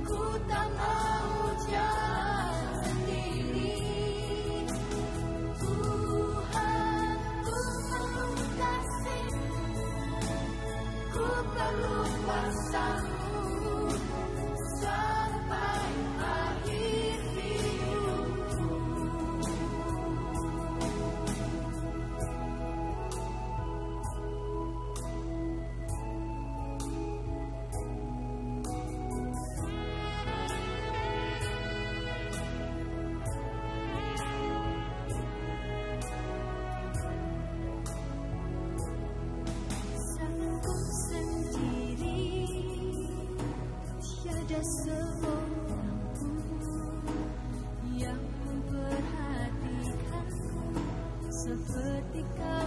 ku tak mau jalan sendiri. Tuhan, ku perlu kasih, ku perlu kuasa-Mu sampai akhir hidupku. Saat ku sendiri, tiada seorang pun yang memperhatikanku seperti kau